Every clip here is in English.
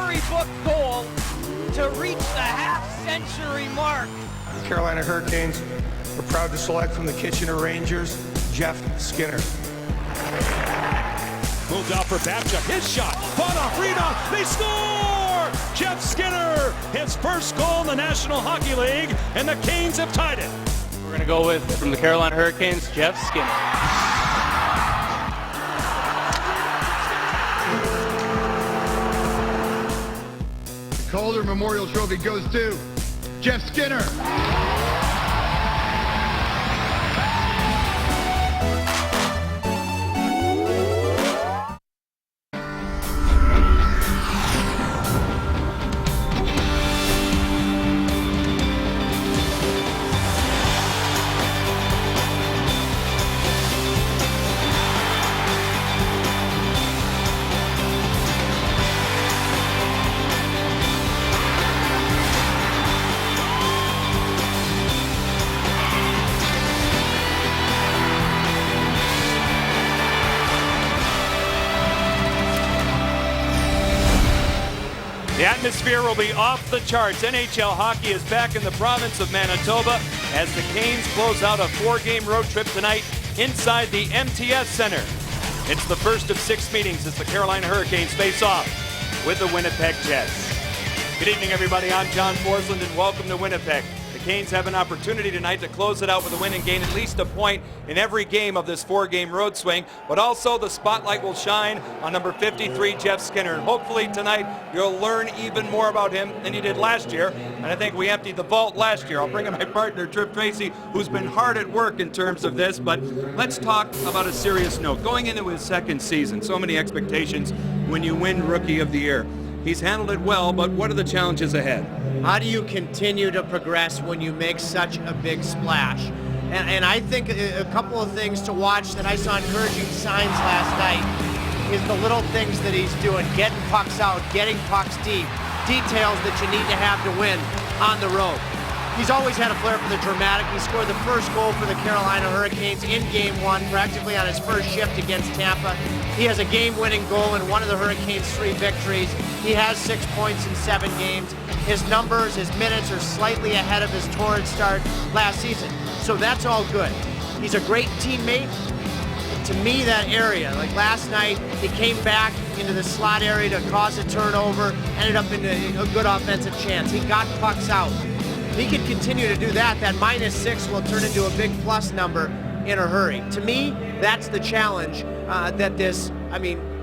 storybook goal to reach the half-century mark. The Carolina Hurricanes are proud to select from the Kitchener Rangers, Jeff Skinner. Moved out for Babchuk, his shot, fought off, rebound, they score! Jeff Skinner, his first goal in the National Hockey League, and the Canes have tied it. We're going to go with, from the Carolina Hurricanes, Jeff Skinner. The Calder Memorial Trophy goes to Jeff Skinner. The atmosphere will be off the charts. NHL hockey is back in the province of Manitoba as the Canes close out a 4-game road trip tonight inside the MTS Center. It's the first of 6 meetings as the Carolina Hurricanes face off with the Winnipeg Jets. Good evening, everybody. I'm John Forsland, and welcome to Winnipeg. The Canes have an opportunity tonight to close it out with a win and gain at least a point in every game of this 4-game road swing, but also the spotlight will shine on number 53, Jeff Skinner. And hopefully tonight you'll learn even more about him than you did last year. And I think we emptied the vault last year. I'll bring in my partner, Trip Tracy, who's been hard at work in terms of this, but let's talk about a serious note. Going into his second season, so many expectations when you win Rookie of the Year. He's handled it well, but what are the challenges ahead? How do you continue to progress when you make such a big splash? And I think a couple of things to watch that I saw encouraging signs last night is the little things that he's doing, getting pucks out, getting pucks deep, details that you need to have to win on the road. He's always had a flair for the dramatic. He scored the first goal for the Carolina Hurricanes in Game 1, practically on his first shift against Tampa. He has a game-winning goal in one of the Hurricanes' 3 victories. He has 6 points in 7 games. His numbers, his minutes are slightly ahead of his torrid start last season. So that's all good. He's a great teammate. To me, that area, like last night, he came back into the slot area to cause a turnover, ended up in a good offensive chance. He got pucks out. If he can continue to do that, that -6 will turn into a big plus number in a hurry. To me, that's the challenge that this,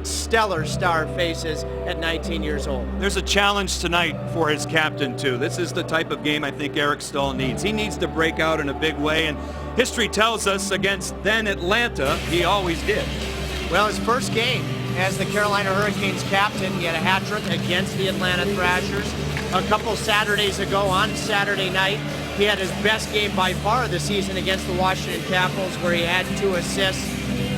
stellar star faces at 19 years old. There's a challenge tonight for his captain, too. This is the type of game I think Eric Stahl needs. He needs to break out in a big way, and history tells us against then Atlanta, he always did. Well, his first game as the Carolina Hurricanes captain, he had a hat trick against the Atlanta Thrashers. A couple Saturdays ago on Saturday night, he had his best game by far of the season against the Washington Capitals, where he had 2 assists.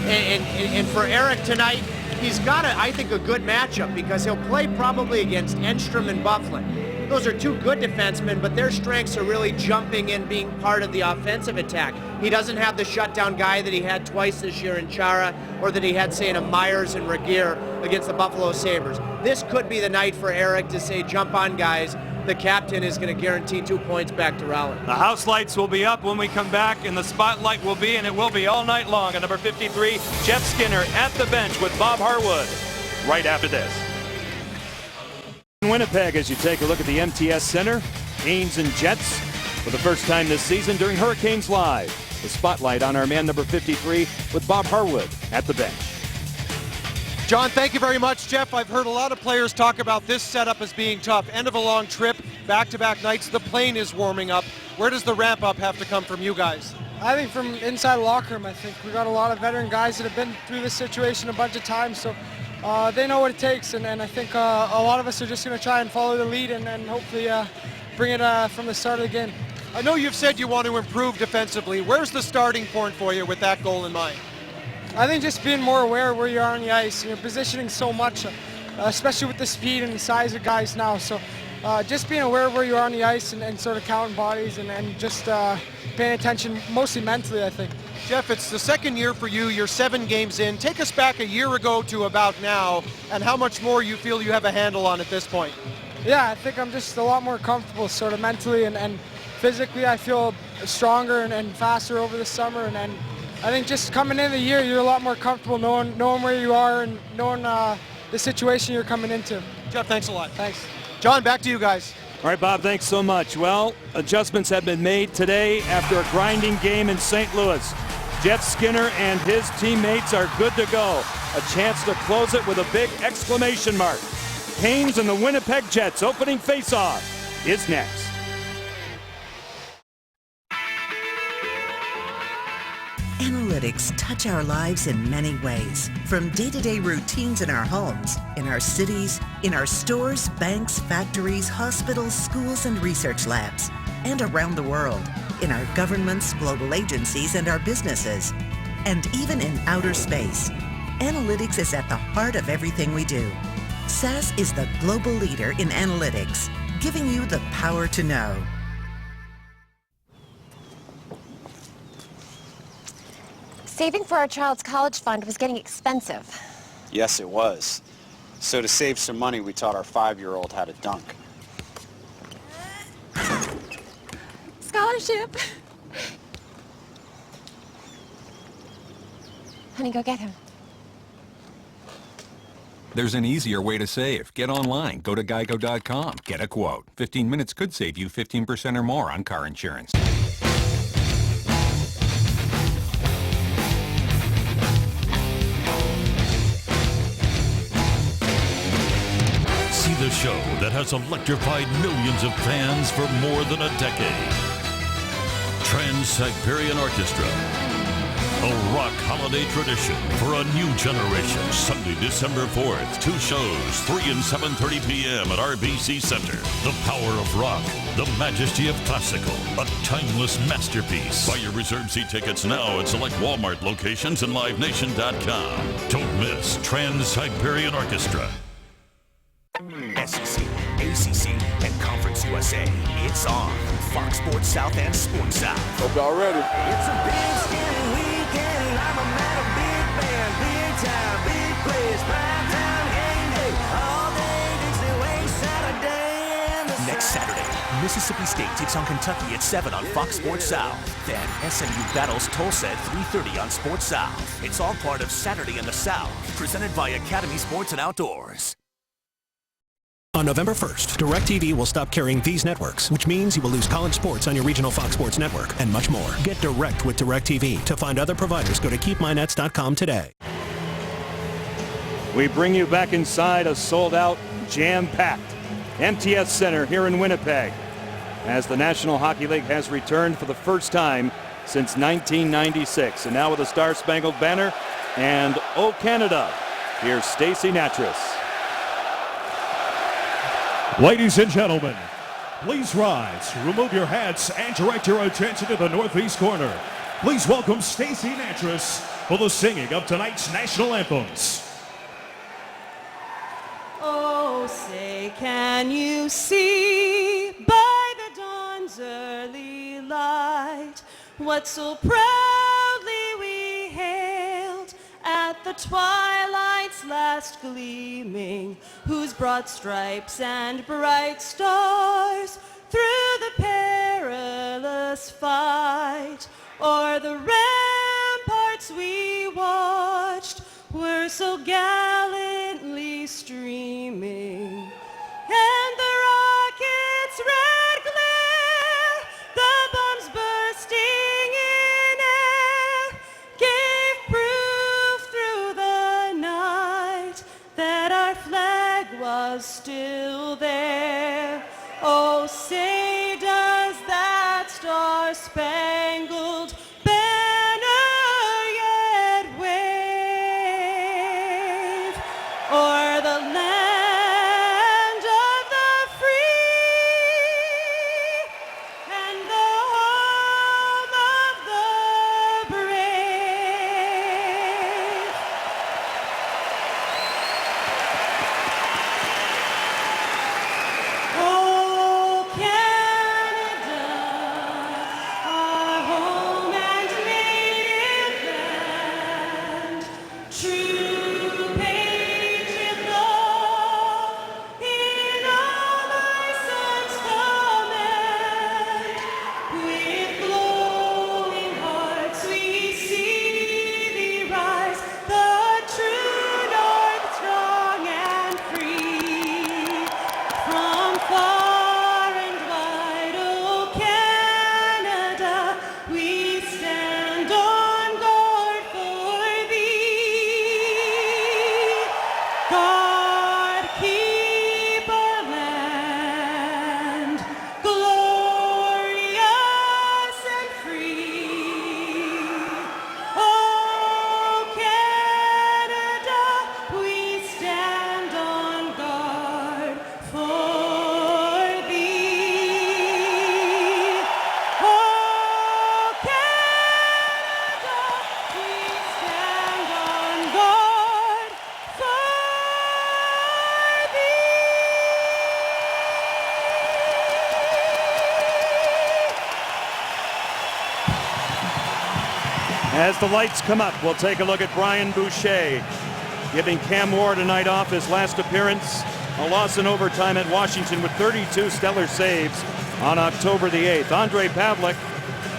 And for Eric tonight, he's got, I think, a good matchup because he'll play probably against Enstrom and Bufflin. Those are 2 good defensemen, but their strengths are really jumping in, being part of the offensive attack. He doesn't have the shutdown guy that he had twice this year in Chara, or that he had, say, in a Myers and Regeer against the Buffalo Sabres. This could be the night for Eric to say, jump on, guys. The captain is going to guarantee 2 points back to Rowley. The house lights will be up when we come back, and the spotlight will be, and it will be all night long, on number 53, Jeff Skinner at the bench with Bob Harwood right after this. In Winnipeg, as you take a look at the MTS Center, Canes and Jets for the first time this season during Hurricanes Live. The spotlight on our man number 53 with Bob Harwood at the bench. John, thank you very much, Jeff. I've heard a lot of players talk about this setup as being tough. End of a long trip, back-to-back nights, the plane is warming up. Where does the ramp-up have to come from you guys? I think from inside the locker room. I think we got a lot of veteran guys that have been through this situation a bunch of times, so they know what it takes, and I think a lot of us are just going to try and follow the lead and hopefully bring it from the start of the game. I know you've said you want to improve defensively. Where's the starting point for you with that goal in mind? I think just being more aware of where you are on the ice. You're positioning so much, especially with the speed and the size of guys now. So just being aware of where you are on the ice and sort of counting bodies and just paying attention mostly mentally, I think. Jeff, it's the second year for you. You're 7 games in. Take us back a year ago to about now, and how much more you feel you have a handle on at this point. Yeah, I think I'm just a lot more comfortable sort of mentally and physically. I feel stronger and faster over the summer, and I think just coming in the year, you're a lot more comfortable knowing where you are and knowing the situation you're coming into. Jeff, thanks a lot. Thanks. John, back to you guys. All right, Bob, thanks so much. Well, adjustments have been made today after a grinding game in St. Louis. Jeff Skinner and his teammates are good to go. A chance to close it with a big exclamation mark. Canes and the Winnipeg Jets opening face-off is next. Analytics touch our lives in many ways, from day-to-day routines in our homes, in our cities, in our stores, banks, factories, hospitals, schools, and research labs, and around the world, in our governments, global agencies, and our businesses, and even in outer space. Analytics is at the heart of everything we do. SAS is the global leader in analytics, giving you the power to know. Saving for our child's college fund was getting expensive. Yes, it was. So to save some money, we taught our 5-year-old how to dunk. Scholarship. Honey, go get him. There's an easier way to save. Get online. Go to geico.com. Get a quote. 15 minutes could save you 15% or more on car insurance. See the show that has electrified millions of fans for more than a decade. Trans-Siberian Orchestra. A rock holiday tradition for a new generation. Sunday, December 4th. 2 shows, 3 and 7:30 p.m. at RBC Center. The power of rock. The majesty of classical. A timeless masterpiece. Buy your reserved seat tickets now at select Walmart locations and LiveNation.com. Don't miss Trans-Siberian Orchestra. SEC, ACC, and Conference USA. It's on. Fox Sports South and Sports South. Hope y'all ready. It's a big skinny weekend. I'm a man of big band, big time, big plays, prime time, game day. All day, Dixie Way, Saturday. Next Saturday, Mississippi State takes on Kentucky at 7 on Fox Sports South. Then SMU battles Tulsa at 3:30 on Sports South. It's all part of Saturday in the South, presented by Academy Sports and Outdoors. On November 1st, DirecTV will stop carrying these networks, which means you will lose college sports on your regional Fox Sports network and much more. Get direct with DirecTV. To find other providers, go to keepmynets.com today. We bring you back inside a sold-out, jam-packed MTS Center here in Winnipeg as the National Hockey League has returned for the first time since 1996. And now with a Star-Spangled Banner and O Canada, here's Stacey Natras. Ladies and gentlemen, please rise, remove your hats, and direct your attention to the northeast corner. Please welcome Stacey Natras for the singing of tonight's national anthems. Oh, say, can you see by the dawn's early light what so proudly we hailed at the twilight's last gleaming, whose broad stripes and bright stars through the perilous fight o'er the ramparts we watched were so gallantly streaming, and the rocket's red glare, the bombs bursting in air, gave proof through the night that our flag was still there. Oh, say does that star-spangled o'er the land of the free and the home of the brave. Oh, can As the lights come up, we'll take a look at Brian Boucher giving Cam Ward a night off, his last appearance. A loss in overtime at Washington with 32 stellar saves on October the 8th. Ondrej Pavelec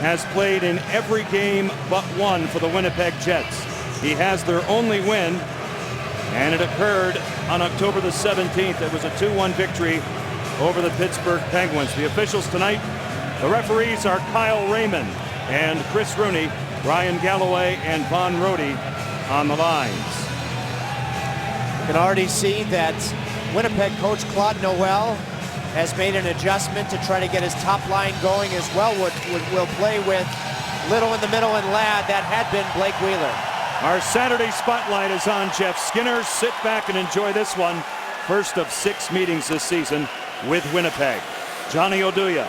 has played in every game but one for the Winnipeg Jets. He has their only win, and it occurred on October the 17th. It was a 2-1 victory over the Pittsburgh Penguins. The officials tonight, the referees are Kyle Raymond and Chris Rooney, Brian Galloway and Von Rody on the lines. You can already see that Winnipeg coach Claude Noel has made an adjustment to try to get his top line going as well. Will play with Little in the middle and Ladd. That had been Blake Wheeler. Our Saturday spotlight is on Jeff Skinner. Sit back and enjoy this one. First of 6 meetings this season with Winnipeg. Johnny Oduya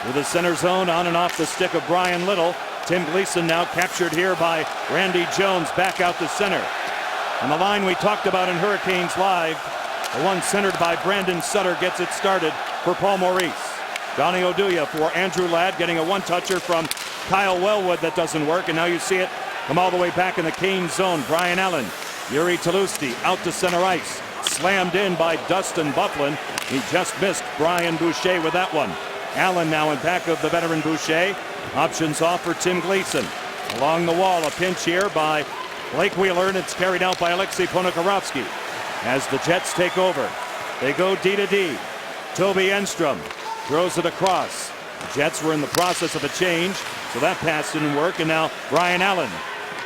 with the center zone on and off the stick of Brian Little. Tim Gleason now captured here by Randy Jones back out to center. And the line we talked about in Hurricanes Live, the one centered by Brandon Sutter, gets it started for Paul Maurice. Johnny Oduya for Andrew Ladd, getting a one-toucher from Kyle Wellwood that doesn't work, and now you see it come all the way back in the Canes zone. Brian Allen, Yuri Tlusty out to center ice, slammed in by Dustin Byfuglien. He just missed Brian Boucher with that one. Allen now in back of the veteran Boucher. Options off for Tim Gleason. Along the wall, a pinch here by Blake Wheeler, and it's carried out by Alexei Ponikarovsky. As the Jets take over, they go D to D. Toby Enstrom throws it across. The Jets were in the process of a change, so that pass didn't work, and now Brian Allen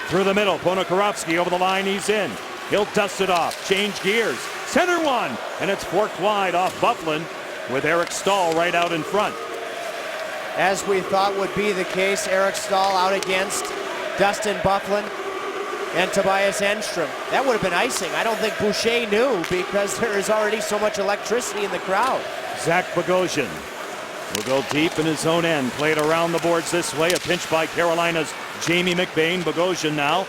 through the middle. Ponikarovsky over the line, he's in. He'll dust it off, change gears, center one, and it's forked wide off Byfuglien with Eric Stahl right out in front. As we thought would be the case, Eric Stahl out against Dustin Byfuglien and Tobias Enstrom. That would have been icing. I don't think Boucher knew, because there is already so much electricity in the crowd. Zach Bogosian will go deep in his own end. Played around the boards this way. A pinch by Carolina's Jamie McBain. Bogosian now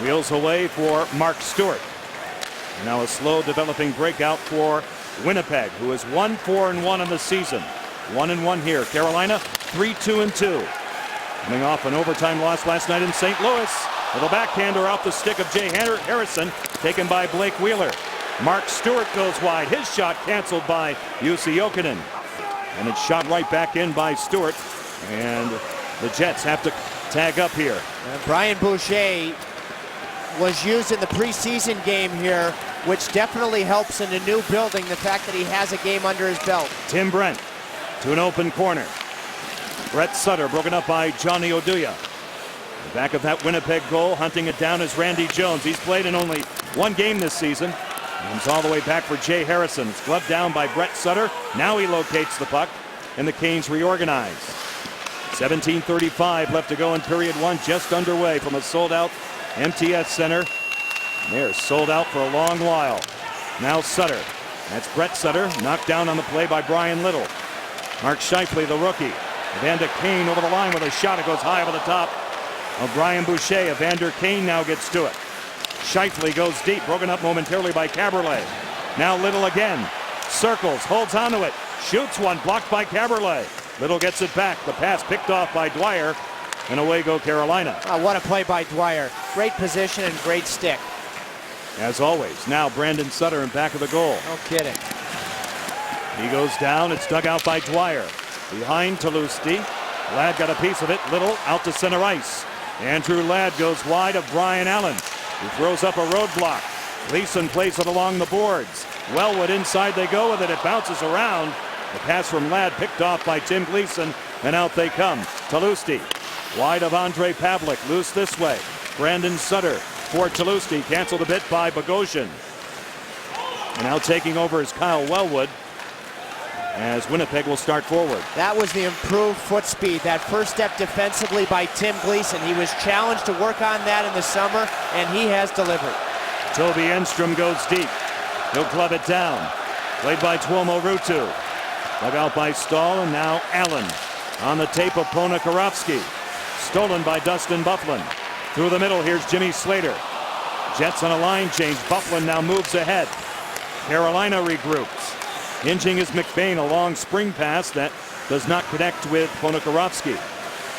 wheels away for Mark Stewart. And now a slow developing breakout for Winnipeg, who is 1-4-1 in the season. 1-1 here. Carolina 3-2-2. Coming off an overtime loss last night in St. Louis. With a backhander off the stick of Jay Harrison, taken by Blake Wheeler. Mark Stewart goes wide. His shot canceled by Jussi Jokinen. And it's shot right back in by Stewart. And the Jets have to tag up here. Brian Boucher was used in the preseason game here, which definitely helps in a new building, the fact that he has a game under his belt. Tim Brent to an open corner. Brett Sutter broken up by Johnny Oduya. The back of that Winnipeg goal, hunting it down, is Randy Jones. He's played in only one game this season. Comes all the way back for Jay Harrison. It's gloved down by Brett Sutter. Now he locates the puck, and the Canes reorganize. 17:35 left to go in period one, just underway from a sold-out MTS Center. They're sold out for a long while. Now Sutter. That's Brett Sutter, knocked down on the play by Brian Little. Mark Scheifele, the rookie. Evander Kane over the line with a shot. It goes high over the top of Brian Boucher. Evander Kane now gets to it. Scheifele goes deep, broken up momentarily by Caberlet. Now Little again. Circles, holds onto it. Shoots one, blocked by Caberlet. Little gets it back. The pass picked off by Dwyer. And away go Carolina. Oh, what a play by Dwyer. Great position and great stick. As always, now Brandon Sutter in back of the goal. No kidding. He goes down. It's dug out by Dwyer. Behind Tlusty. Ladd got a piece of it. Little out to center ice. Andrew Ladd goes wide of Brian Allen, who throws up a roadblock. Gleason plays it along the boards. Wellwood inside they go with it. It bounces around. The pass from Ladd picked off by Tim Gleason, and out they come. Tlusty wide of Ondrej Pavelec. Loose this way. Brandon Sutter for Tlusty. Canceled a bit by Bogosian. And now taking over is Kyle Wellwood, as Winnipeg will start forward. That was the improved foot speed. That first step defensively by Tim Gleason. He was challenged to work on that in the summer, and he has delivered. Toby Enstrom goes deep. He'll club it down. Played by Tuomo Ruutu. Dug out by Stahl, and now Allen on the tape of Ponikarovsky. Stolen by Dustin Byfuglien. Through the middle, here's Jimmy Slater. Jets on a line change. Byfuglien now moves ahead. Carolina regroups. Hinging is McBain, a long spring pass that does not connect with Ponikarovsky.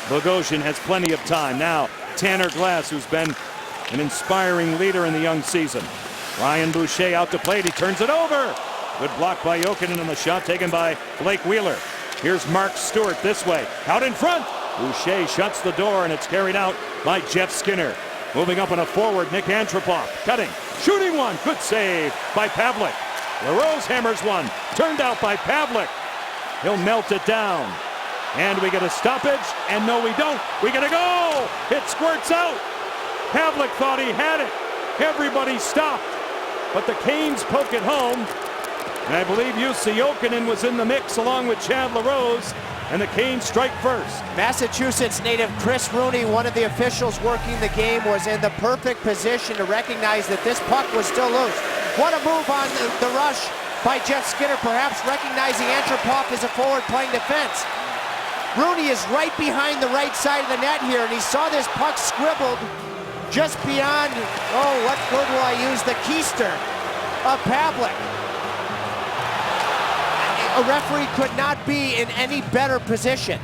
Bogosian has plenty of time. Now Tanner Glass, who's been an inspiring leader in the young season. Ryan Boucher out to plate. He turns it over. Good block by Jokinen, and the shot taken by Blake Wheeler. Here's Mark Stewart this way. Out in front. Boucher shuts the door, and it's carried out by Jeff Skinner. Moving up on a forward, Nick Antropov. Cutting. Shooting one. Good save by Pavlik. LaRose hammers one. Turned out by Pavlik. He'll melt it down. And we get a stoppage. And no, we don't. We get a goal. It squirts out. Pavlik thought he had it. Everybody stopped. But the Canes poke it home. And I believe Jussi Jokinen was in the mix along with Chad LaRose. And the Canes strike first. Massachusetts native Chris Rooney, one of the officials working the game, was in the perfect position to recognize that this puck was still loose. What a move on the rush by Jeff Skinner, perhaps recognizing Antropov as a forward playing defense. Rooney is right behind the right side of the net here, and he saw this puck scribbled just beyond, oh, what word will I use, the keister of Pavlik. A referee could not be in any better position.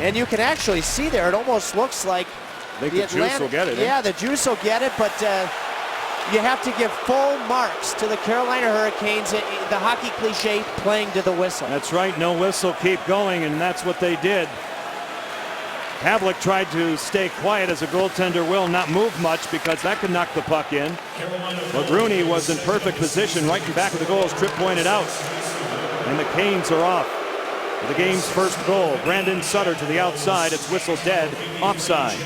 And you can actually see there, it almost looks like the Juice will get it. Yeah, the Juice will get it, but you have to give full marks to the Carolina Hurricanes, the hockey cliche, playing to the whistle. That's right, no whistle, keep going, and that's what they did. Pavlik tried to stay quiet, as a goaltender will, not move much, because that could knock the puck in. But Rooney was in perfect position right in back of the goal, as Tripp pointed out. And the Canes are off for the game's first goal. Brandon Sutter to the outside. It's whistle dead, offside.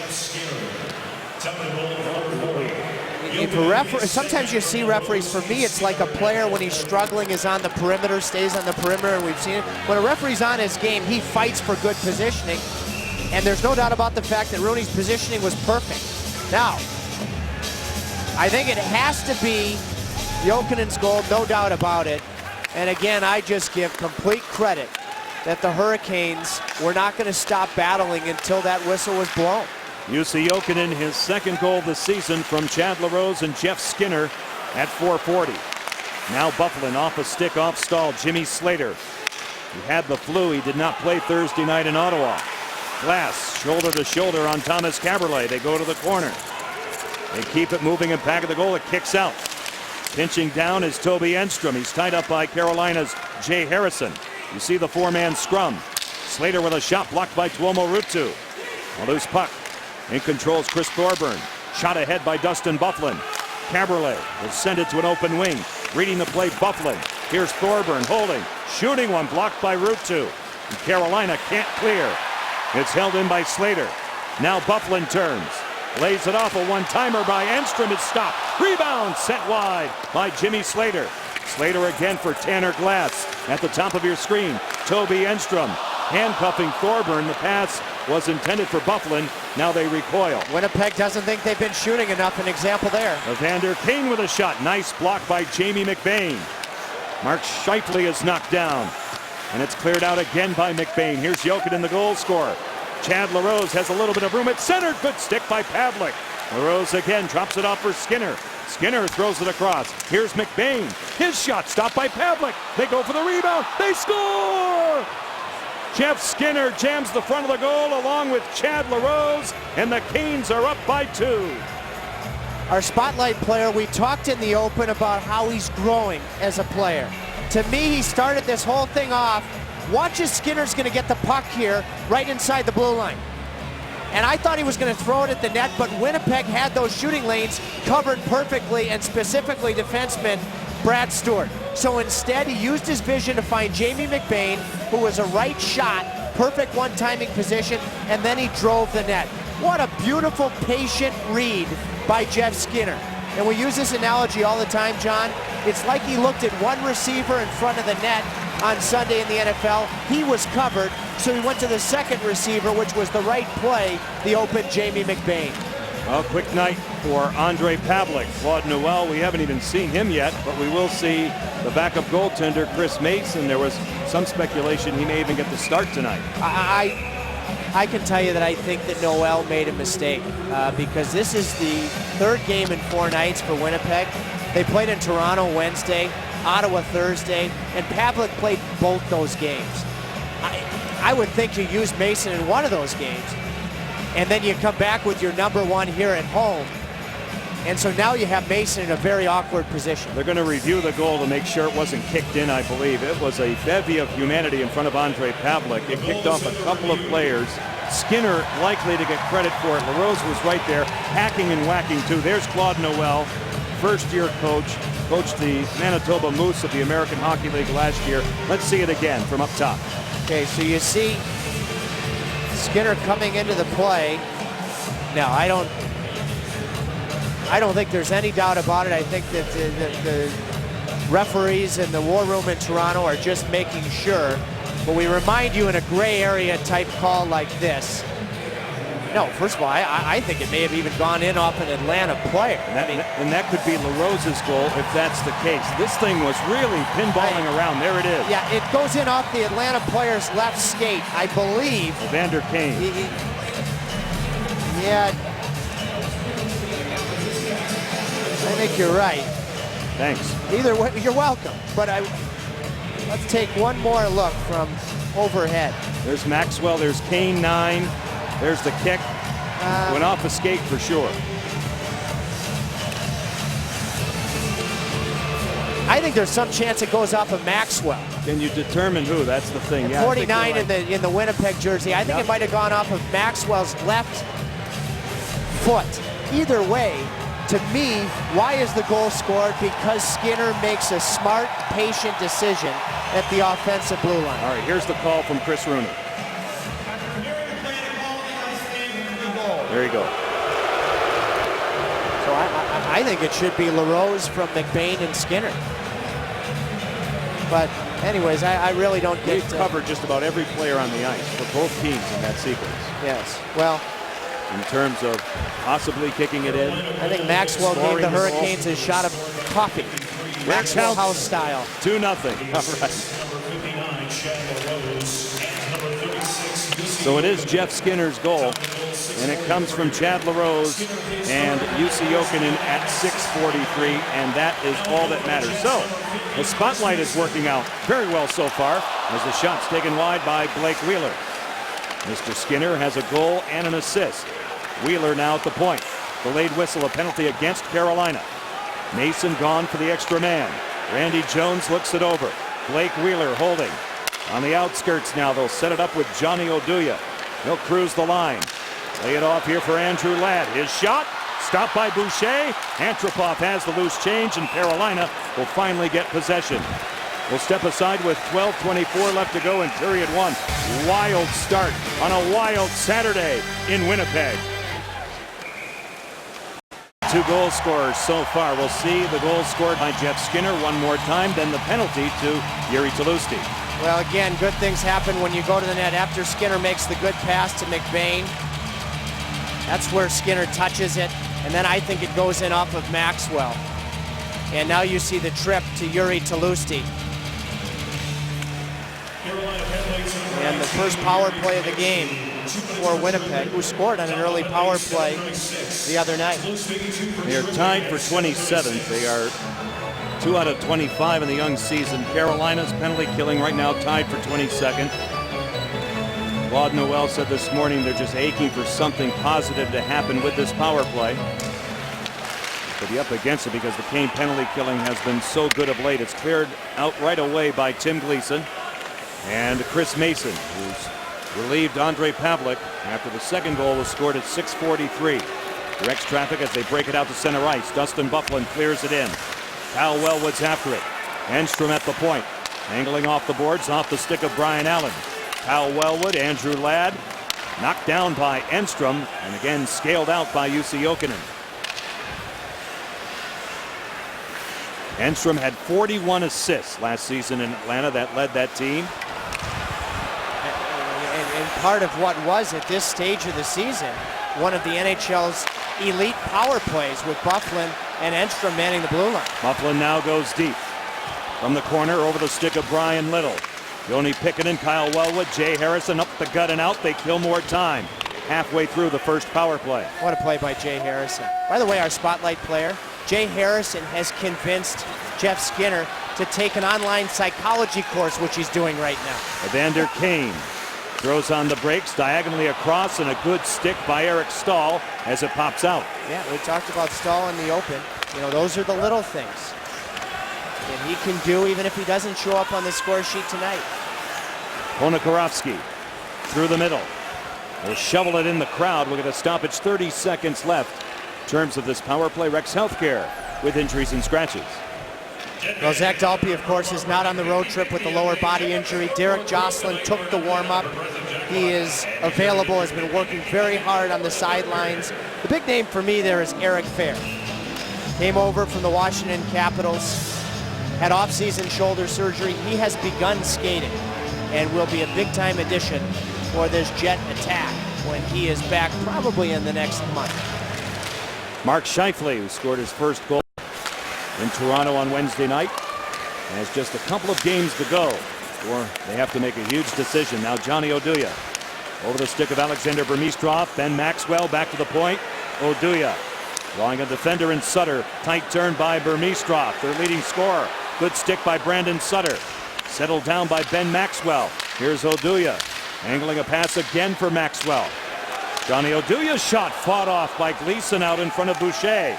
Sometimes you see referees, for me it's like a player when he's struggling is on the perimeter, stays on the perimeter, and we've seen it. When a referee's on his game, he fights for good positioning. And there's no doubt about the fact that Rooney's positioning was perfect. Now, I think it has to be Jokinen's goal, no doubt about it. And again, I just give complete credit that the Hurricanes were not going to stop battling until that whistle was blown. Jussi Jokinen, his second goal this season from Chad LaRose and Jeff Skinner at 4:40. Now Bufflin off a stick, off stall. Jimmy Slater. He had the flu. He did not play Thursday night in Ottawa. Glass, shoulder to shoulder on Thomas Caberlet. They go to the corner. They keep it moving in back of the goal. It kicks out. Pinching down is Toby Enstrom. He's tied up by Carolina's Jay Harrison. You see the four-man scrum. Slater with a shot blocked by Tuomo Ruutu. A loose puck. In control is Chris Thorburn. Shot ahead by Dustin Bufflin. Caberlet will send it to an open wing. Reading the play, Bufflin. Here's Thorburn holding. Shooting one blocked by Ruutu. And Carolina can't clear. It's held in by Slater. Now Bufflin turns. Lays it off, a one-timer by Enstrom is stopped. Rebound sent wide by Jimmy Slater. Slater again for Tanner Glass. At the top of your screen, Toby Enstrom handcuffing Thorburn. The pass was intended for Bufflin. Now they recoil. Winnipeg doesn't think they've been shooting enough. An example there. Evander Kane with a shot. Nice block by Jamie McBain. Mark Scheifele is knocked down. And it's cleared out again by McBain. Here's Jokinen, the goal scorer. Chad LaRose has a little bit of room at center. Good stick by Pavlik. LaRose again drops it off for Skinner. Skinner throws it across. Here's McBain. His shot stopped by Pavlik. They go for the rebound. They score! Jeff Skinner jams the front of the goal along with Chad LaRose, and the Canes are up by 2. Our spotlight player, we talked in the open about how he's growing as a player. To me, he started this whole thing off. Watch as Skinner's going to get the puck here right inside the blue line. And I thought he was going to throw it at the net, but Winnipeg had those shooting lanes covered perfectly, and specifically defenseman Brad Stewart. So instead, he used his vision to find Jamie McBain, who was a right shot, perfect one-timing position, and then he drove the net. What a beautiful, patient read by Jeff Skinner. And we use this analogy all the time, John. It's like he looked at one receiver in front of the net on Sunday in the NFL. He was covered, so he went to the second receiver, which was the right play, the open Jamie McBain. A quick night for Andre Pavlik. Claude Noel, we haven't even seen him yet, but we will see the backup goaltender, Chris Mason. There was some speculation he may even get the start tonight. I can tell you that I think that Noel made a mistake because this is the third game in 4 nights for Winnipeg. They played in Toronto Wednesday, Ottawa Thursday, and Pavlik played both those games. I would think you use Mason in one of those games. and then you come back with your number one here at home. And so now you have Mason in a very awkward position. They're going to review the goal to make sure it wasn't kicked in, I believe. It was a bevy of humanity in front of Ondrej Pavlik. It kicked off a couple of players. Skinner likely to get credit for it. LaRose was right there, hacking and whacking too. There's Claude Noel, first-year coach, coached the Manitoba Moose of the American Hockey League last year. Let's see it again from up top. Okay, so you see Skinner coming into the play. Now, I don't think there's any doubt about it. I think that the referees in the war room in Toronto are just making sure. But we remind you in a gray area type call like this. No, first of all, I think it may have even gone in off an Atlanta player. And that could be LaRose's goal if that's the case. This thing was really pinballing around. There it is. Yeah, it goes in off the Atlanta player's left skate, I believe. Evander Kane. Yeah. I think you're right. Thanks. Either way, you're welcome. But let's take one more look from overhead. There's Maxwell, there's Kane 9. There's the kick. Went off a skate for sure. I think there's some chance it goes off of Maxwell. Can you determine who? That's the thing. Yeah, 49 in the Winnipeg jersey. I think it might have gone off of Maxwell's left foot. Either way, to me, why is the goal scored? Because Skinner makes a smart, patient decision at the offensive blue line. All right, here's the call from Chris Rooney. There you go. So I think it should be LaRose from McBain and Skinner. But anyways, I really don't get... We've covered just about every player on the ice for both teams in that sequence. Yes, well... In terms of possibly kicking it in. I think Maxwell gave the Hurricanes a shot of coffee. Maxwell House style. 2-0. All right. So it is Jeff Skinner's goal, and it comes from Chad LaRose and Jussi Jokinen at 6:43, and that is all that matters. So the spotlight is working out very well so far as the shot's taken wide by Blake Wheeler. Mr. Skinner has a goal and an assist. Wheeler now at the point. Delayed whistle, a penalty against Carolina. Mason gone for the extra man. Randy Jones looks it over. Blake Wheeler holding. On the outskirts now, they'll set it up with Johnny Oduya. He'll cruise the line. Lay it off here for Andrew Ladd. His shot, stopped by Boucher. Antropov has the loose change, and Carolina will finally get possession. We'll step aside with 12:24 left to go in period one. Wild start on a wild Saturday in Winnipeg. Two goal scorers so far. We'll see the goal scored by Jeff Skinner one more time, then the penalty to Jiri Tolusti. Well, again, good things happen when you go to the net. After Skinner makes the good pass to McBain, that's where Skinner touches it, and then I think it goes in off of Maxwell. And now you see the trip to Jiri Tolusti. And the first power play of the game for Winnipeg, who scored on an early power play the other night. They are tied for 27th. They are 2 out of 25 in the young season. Carolina's penalty killing right now tied for 22nd. Claude Noel said this morning they're just aching for something positive to happen with this power play. To be up against it because the Kane penalty killing has been so good of late. It's cleared out right away by Tim Gleason. And Chris Mason, who's relieved Ondrej Pavlik after the second goal was scored at 6:43. Directs traffic as they break it out to center ice. Dustin Byfuglien clears it in. Kyle Wellwood's after it. Enstrom at the point. Angling off the boards, off the stick of Brian Allen. Kyle Wellwood, Andrew Ladd, knocked down by Enstrom, and again scaled out by Jussi Jokinen. Enstrom had 41 assists last season in Atlanta. That led that team. And part of what was at this stage of the season one of the NHL's elite power plays with Byfuglien and Enstrom manning the blue line. Byfuglien now goes deep. From the corner over the stick of Brian Little. Yoni Pickett, Kyle Wellwood, Jay Harrison up the gut and out. They kill more time halfway through the first power play. What a play by Jay Harrison. By the way, our spotlight player, Jay Harrison, has convinced Jeff Skinner to take an online psychology course, which he's doing right now. Evander Kane Throws on the brakes, diagonally across, and a good stick by Eric Stahl as it pops out. Yeah, we talked about Stahl in the open. You know, those are the little things that he can do even if he doesn't show up on the score sheet tonight. Ponikarovsky through the middle. Will shovel it in the crowd. We'll get a stoppage, 30 seconds left in terms of this power play. Rex Healthcare with injuries and scratches. Well, Zach Dalpe, of course, is not on the road trip with the lower body injury. Derek Jocelyn took the warm-up. He is available, has been working very hard on the sidelines. The big name for me there is Eric Fair. Came over from the Washington Capitals, had off-season shoulder surgery. He has begun skating and will be a big-time addition for this Jet attack when he is back probably in the next month. Mark Scheifele, who scored his first goal in Toronto on Wednesday night, has just a couple of games to go, or they have to make a huge decision. Now Johnny Oduya over the stick of Alexander Burmistrov. Ben Maxwell back to the point. Oduya drawing a defender in Sutter. Tight turn by Burmistrov, their leading scorer. Good stick by Brandon Sutter. Settled down by Ben Maxwell. Here's Oduya angling a pass again for Maxwell. Johnny Oduya's shot fought off by Gleason out in front of Boucher.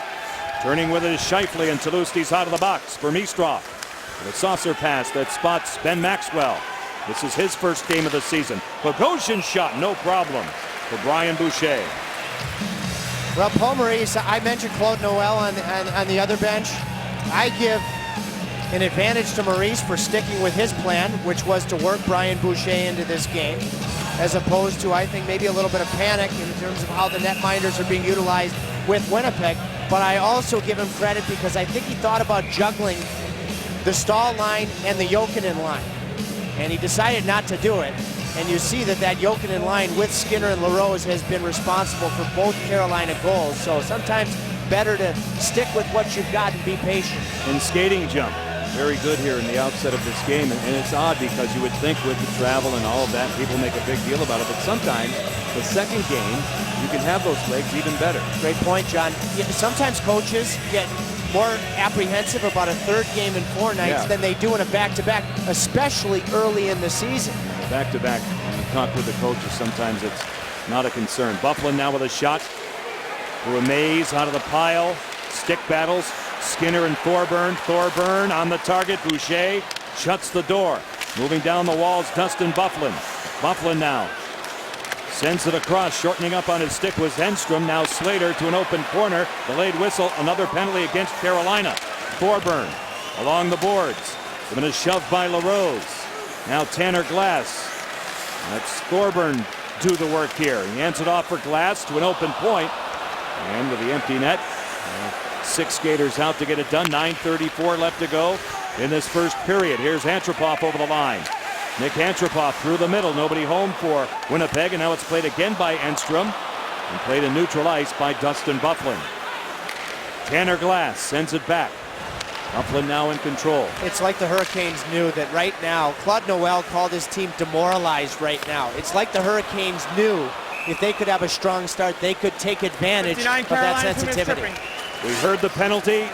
Turning with it is Scheifele, and Talusti's out of the box. Burmistrov with a saucer pass that spots Ben Maxwell. This is his first game of the season. Bogosian's shot, no problem for Brian Boucher. Well, Paul Maurice, I mentioned Claude Noel on the other bench. I give an advantage to Maurice for sticking with his plan, which was to work Brian Boucher into this game, as opposed to, I think, maybe a little bit of panic in terms of how the netminders are being utilized with Winnipeg. But I also give him credit because I think he thought about juggling the Stahl line and the Jokinen line. And he decided not to do it. And you see that Jokinen line with Skinner and LaRose has been responsible for both Carolina goals. So sometimes better to stick with what you've got and be patient. And skating jump, very good here in the outset of this game. And it's odd because you would think with the travel and all of that, people make a big deal about it. But sometimes the second game, you can have those legs even better. Great point, John. Sometimes coaches get more apprehensive about a third game in 4 nights than they do in a back-to-back, especially early in the season. Back-to-back, when you talk with the coaches, sometimes it's not a concern. Bufflin now with a shot through a maze out of the pile. Stick battles. Skinner and Thorburn. Thorburn on the target. Boucher shuts the door. Moving down the walls, Dustin Bufflin. Bufflin now sends it across, shortening up on his stick was Enstrom. Now Slater to an open corner. Delayed whistle, another penalty against Carolina. Thorburn along the boards. Given a shove by LaRose. Now Tanner Glass. Let's Thorburn do the work here. He hands it off for Glass to an open point. And with the empty net, 6 skaters out to get it done. 9:34 left to go in this first period. Here's Antropov over the line. Nick Antropov through the middle. Nobody home for Winnipeg, and now it's played again by Enstrom and played in neutral ice by Dustin Bufflin. Tanner Glass sends it back. Bufflin now in control. It's like the Hurricanes knew that right now, Claude Noel called his team demoralized right now. It's like the Hurricanes knew if they could have a strong start, they could take advantage of that sensitivity. We heard the penalty,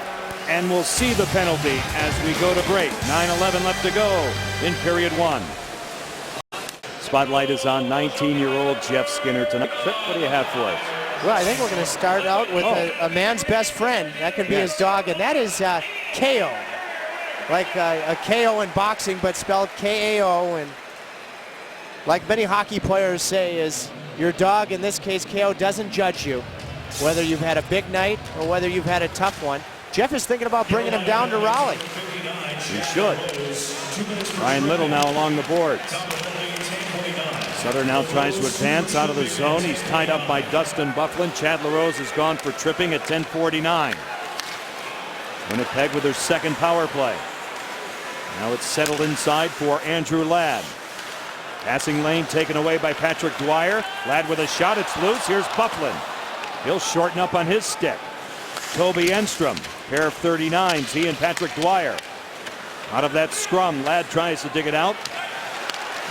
and we'll see the penalty as we go to break. 9:11 left to go in period 1. Spotlight is on 19-year-old Jeff Skinner tonight. What do you have for us? Well, I think we're going to start out with a man's best friend. That could be his dog, and that is KO. Like a KO in boxing, but spelled K-A-O. And like many hockey players say, is your dog, in this case KO, doesn't judge you, whether you've had a big night or whether you've had a tough one. Jeff is thinking about bringing him down to Raleigh. He should. Ryan Little now along the boards. Sutter now tries to advance out of the zone. He's tied up by Dustin Bufflin. Chad LaRose has gone for tripping at 10:49. Winnipeg with their second power play. Now it's settled inside for Andrew Ladd. Passing lane taken away by Patrick Dwyer. Ladd with a shot. It's loose. Here's Bufflin. He'll shorten up on his stick. Toby Enstrom, pair of 39s, he and Patrick Dwyer. Out of that scrum, Ladd tries to dig it out.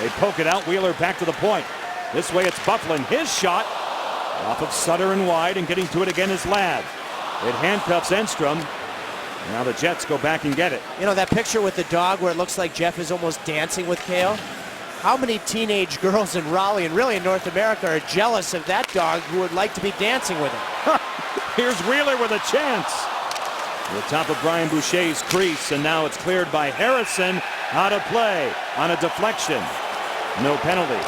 They poke it out. Wheeler back to the point. This way it's Bufflin. His shot off of Sutter and wide, and getting to it again is Ladd. It handcuffs Enstrom. Now the Jets go back and get it. You know that picture with the dog where it looks like Jeff is almost dancing with KO? how many teenage girls in Raleigh and really in North America are jealous of that dog who would like to be dancing with him? Here's Wheeler with a chance. The top of Brian Boucher's crease, and now it's cleared by Harrison. Out of play on a deflection. No penalty.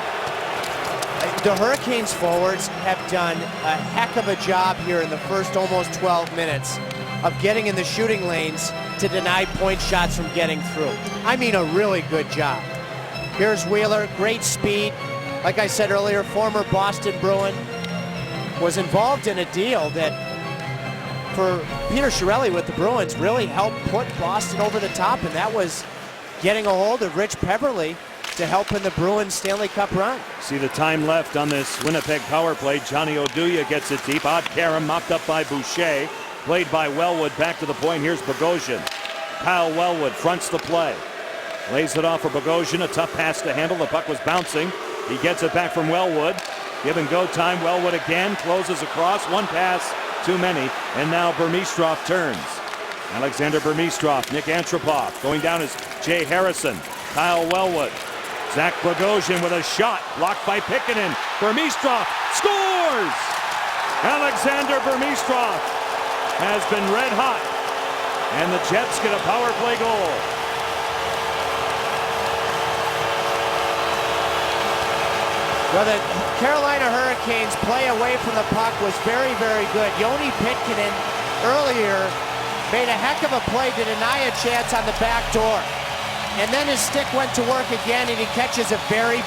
The Hurricanes forwards have done a heck of a job here in the first almost 12 minutes of getting in the shooting lanes to deny point shots from getting through. I mean, a really good job. Here's Wheeler, great speed. Like I said earlier, former Boston Bruin, was involved in a deal that, for Peter Chiarelli with the Bruins, really helped put Boston over the top, and that was getting a hold of Rich Peverley to help in the Bruins Stanley Cup run. See the time left on this Winnipeg power play. Johnny Oduya gets it deep. Odd Karam mopped up by Boucher. Played by Wellwood. Back to the point. Here's Bogosian. Kyle Wellwood fronts the play. Lays it off for Bogosian. A tough pass to handle. The puck was bouncing. He gets it back from Wellwood. Give and go time. Wellwood again. Closes across. One pass too many. And now Burmistrov turns. Alexander Burmistrov. Nick Antropov. Going down is Jay Harrison. Kyle Wellwood. Zach Bogosian with a shot. Blocked by Pikkinen. Burmistrov scores! Alexander Burmistrov has been red hot. And the Jets get a power play goal. Well, the Carolina Hurricanes play away from the puck was very, very good. Joni Pikkinen earlier made a heck of a play to deny a chance on the back door. And then his stick went to work again, and he catches a very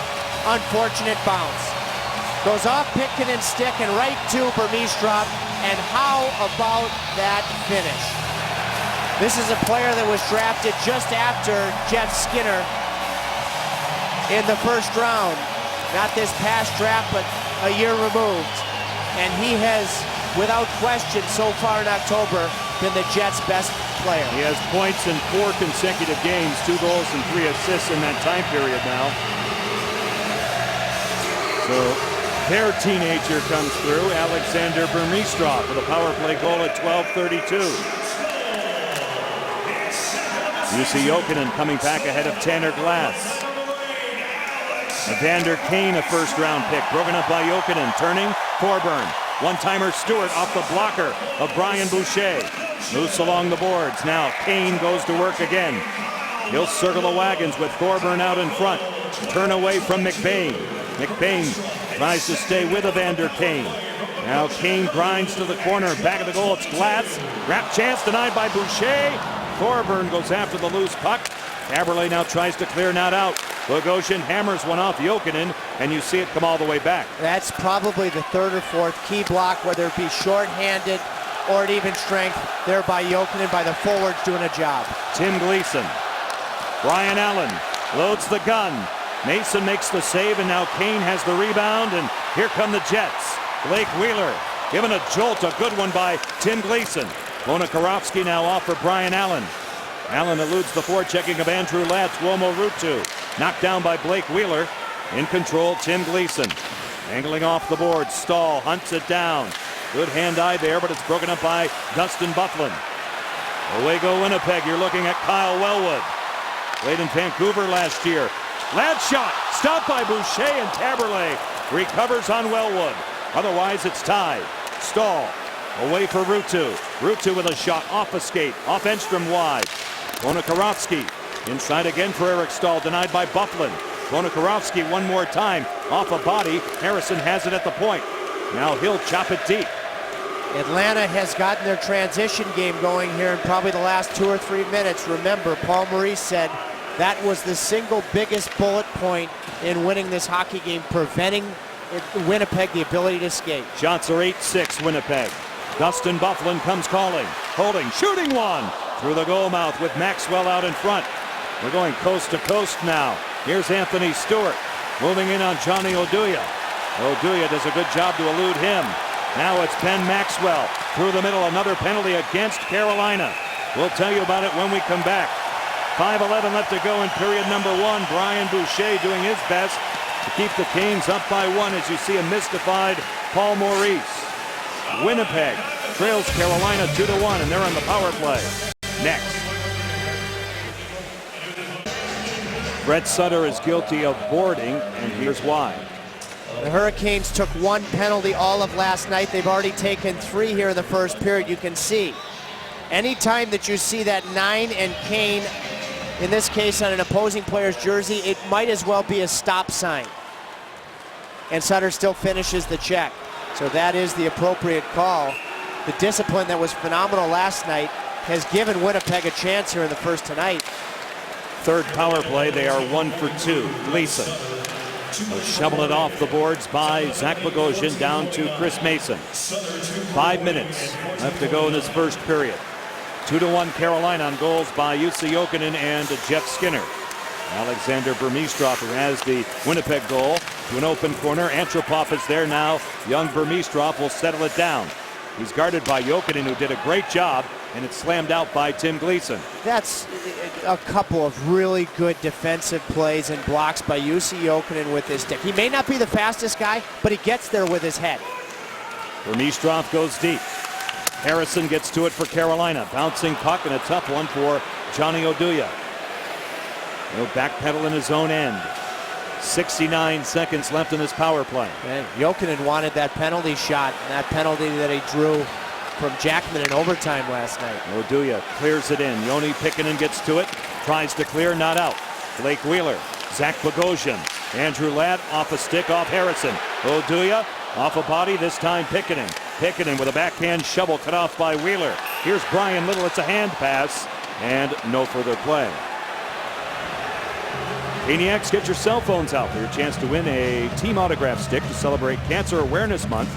unfortunate bounce. Goes off Pikkinen's stick and right to Burmistrov, and how about that finish? This is a player that was drafted just after Jeff Skinner in the first round. Not this past draft, but a year removed. And he has, without question, so far in October, been the Jets' best player. He has points in 4 consecutive games, 2 goals and 3 assists in that time period now. So their teenager comes through, Alexander Burmistrov, with a power play goal at 12:32. UC Jokinen coming back ahead of Tanner Glass. Evander Kane, a first-round pick, broken up by Jokinen, turning, Thorburn. One-timer Stewart off the blocker of Brian Boucher. Loose along the boards. Now Kane goes to work again. He'll circle the wagons with Thorburn out in front. Turn away from McBain. McBain tries to stay with Evander Kane. Now Kane grinds to the corner. Back of the goal, it's Glass. Wrap chance denied by Boucher. Thorburn goes after the loose puck. Taberley now tries to clear, not out. Bogosian hammers one off Jokinen, and you see it come all the way back. That's probably the third or fourth key block, whether it be short-handed or at even strength, there by Jokinen, by the forwards doing a job. Tim Gleason. Brian Allen loads the gun. Mason makes the save, and now Kane has the rebound, and here come the Jets. Blake Wheeler given a jolt, a good one by Tim Gleason. Bonakarowski now off for Brian Allen. Allen eludes the forechecking of Andrew Ladd. Tuomo Ruutu knocked down by Blake Wheeler. In control, Tim Gleason. Angling off the board, Stahl hunts it down. Good hand-eye there, but it's broken up by Dustin Byfuglien. Away go Winnipeg. You're looking at Kyle Wellwood. Played in Vancouver last year. Ladd shot, stopped by Boucher, and Taberley recovers on Wellwood. Otherwise, it's tied. Stahl away for Ruutu. Ruutu with a shot off a skate, off Enstrom wide. Bonakarowski inside again for Eric Stahl, denied by Byfuglien. Bonakarowski one more time, off a body. Harrison has it at the point. Now he'll chop it deep. Atlanta has gotten their transition game going here in probably the last 2 or 3 minutes. Remember, Paul Maurice said that was the single biggest bullet point in winning this hockey game, preventing Winnipeg the ability to skate. Shots are 8-6 Winnipeg. Dustin Byfuglien comes calling, holding, shooting one through the goal mouth with Maxwell out in front. We're going coast to coast now. Here's Anthony Stewart moving in on Johnny Oduya. Oduya does a good job to elude him. Now it's Ben Maxwell through the middle. Another penalty against Carolina. We'll tell you about it when we come back. 5:11 left to go in period number 1. Brian Boucher doing his best to keep the Canes up by 1 as you see a mystified Paul Maurice. Winnipeg trails Carolina 2-1, and they're on the power play. Next. Brett Sutter is guilty of boarding, and here's why. The Hurricanes took 1 penalty all of last night. They've already taken 3 here in the first period. You can see anytime that you see that 9 and Kane, in this case on an opposing player's jersey, it might as well be a stop sign. And Sutter still finishes the check. So that is the appropriate call. The discipline that was phenomenal last night has given Winnipeg a chance here in the first tonight. Third power play, they are 1 for 2. Gleason will shovel it off the boards by Zach Bogosian down to Chris Mason. 5 minutes left to go in this first period. 2-1 Carolina on goals by Jussi Jokinen and Jeff Skinner. Alexander Burmistrov, who has the Winnipeg goal, to an open corner. Antropov is there now. Young Burmistrov will settle it down. He's guarded by Jokinen, who did a great job, and it's slammed out by Tim Gleason. That's a couple of really good defensive plays and blocks by Jussi Jokinen with his stick. He may not be the fastest guy, but he gets there with his head. Burmistrov goes deep. Harrison gets to it for Carolina. Bouncing puck and a tough one for Johnny Oduya. He'll backpedal in his own end. 69 seconds left in this power play. And Jokinen wanted that penalty shot, and that penalty that he drew from Jackman in overtime last night. Oduya clears it in. Joni Pikkinen gets to it. Tries to clear, not out. Blake Wheeler. Zach Bogosian. Andrew Ladd off a stick off Harrison. Oduya off a body, this time Pikkinen. Pikkinen with a backhand shovel cut off by Wheeler. Here's Brian Little. It's a hand pass and no further play. Maniacs, get your cell phones out for your chance to win a team autograph stick to celebrate Cancer Awareness Month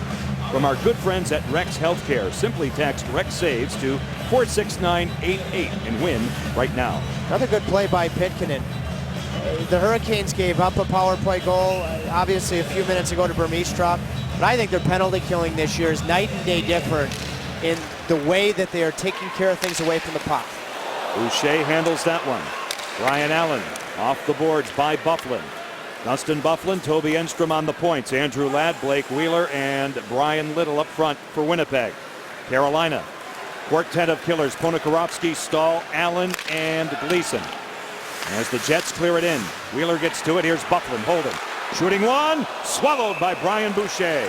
from our good friends at Rex Healthcare. Simply text Rex Saves to 46988 and win right now. Another good play by Pikkinen. The Hurricanes gave up a power play goal, obviously a few minutes ago to Burmistrov, but I think their penalty killing this year is night and day different in the way that they are taking care of things away from the puck. Boucher handles that one. Brian Allen off the boards by Bufflin. Dustin Bufflin, Toby Enstrom on the points. Andrew Ladd, Blake Wheeler, and Brian Little up front for Winnipeg. Carolina, quartet of killers. Ponikarovsky, Stahl, Allen, and Gleason. As the Jets clear it in, Wheeler gets to it. Here's Bufflin holding. Shooting one, swallowed by Brian Boucher.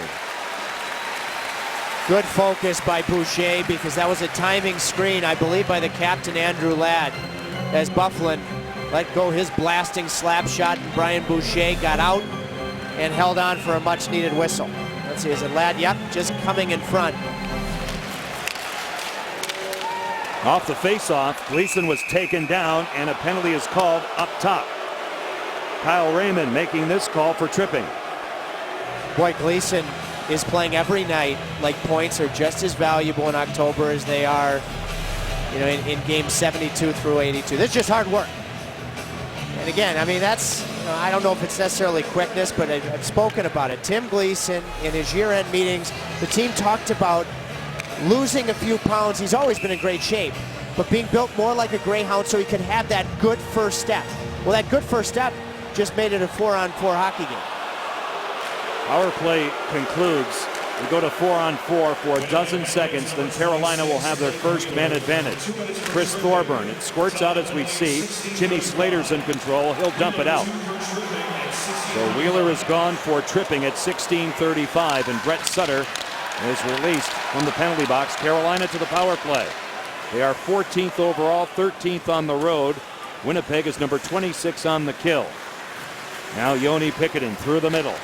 Good focus by Boucher because that was a timing screen, I believe, by the captain, Andrew Ladd, as Bufflin let go his blasting slap shot, and Brian Boucher got out and held on for a much-needed whistle. Let's see, is it Ladd? Yep, just coming in front. Off the face-off, Gleason was taken down, and a penalty is called up top. Kyle Raymond making this call for tripping. Boy, Gleason is playing every night like points are just as valuable in October as they are, you know, in games 72 through 82. That's just hard work. And again, I mean, that's, you know, I don't know if it's necessarily quickness, but I've spoken about it. Tim Gleason, in his year-end meetings, the team talked about losing a few pounds. He's always been in great shape, but being built more like a greyhound so he could have that good first step. Well, that good first step just made it a 4-on-4 hockey game. Power play concludes. We go to 4-on-4 for a dozen seconds, then Carolina will have their first man advantage. Chris Thorburn, it squirts out as we see. Jimmy Slater's in control, he'll dump it out. So Wheeler is gone for tripping at 16:35, and Brett Sutter is released from the penalty box. Carolina to the power play. They are 14th overall, 13th on the road. Winnipeg is number 26 on the kill. Now Joni Pikkinen through the middle.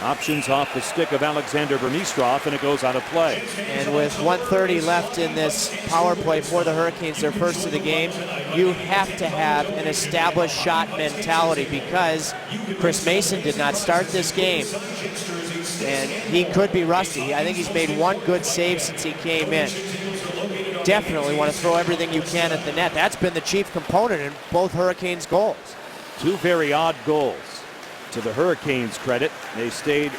Options off the stick of Alexander Burmistrov, and it goes out of play. And with 1:30 left in this power play for the Hurricanes, their first of the game, you have to have an established shot mentality because Chris Mason did not start this game. And he could be rusty. I think he's made one good save since he came in. Definitely want to throw everything you can at the net. That's been the chief component in both Hurricanes' goals. Two very odd goals. To the Hurricanes' credit, they stayed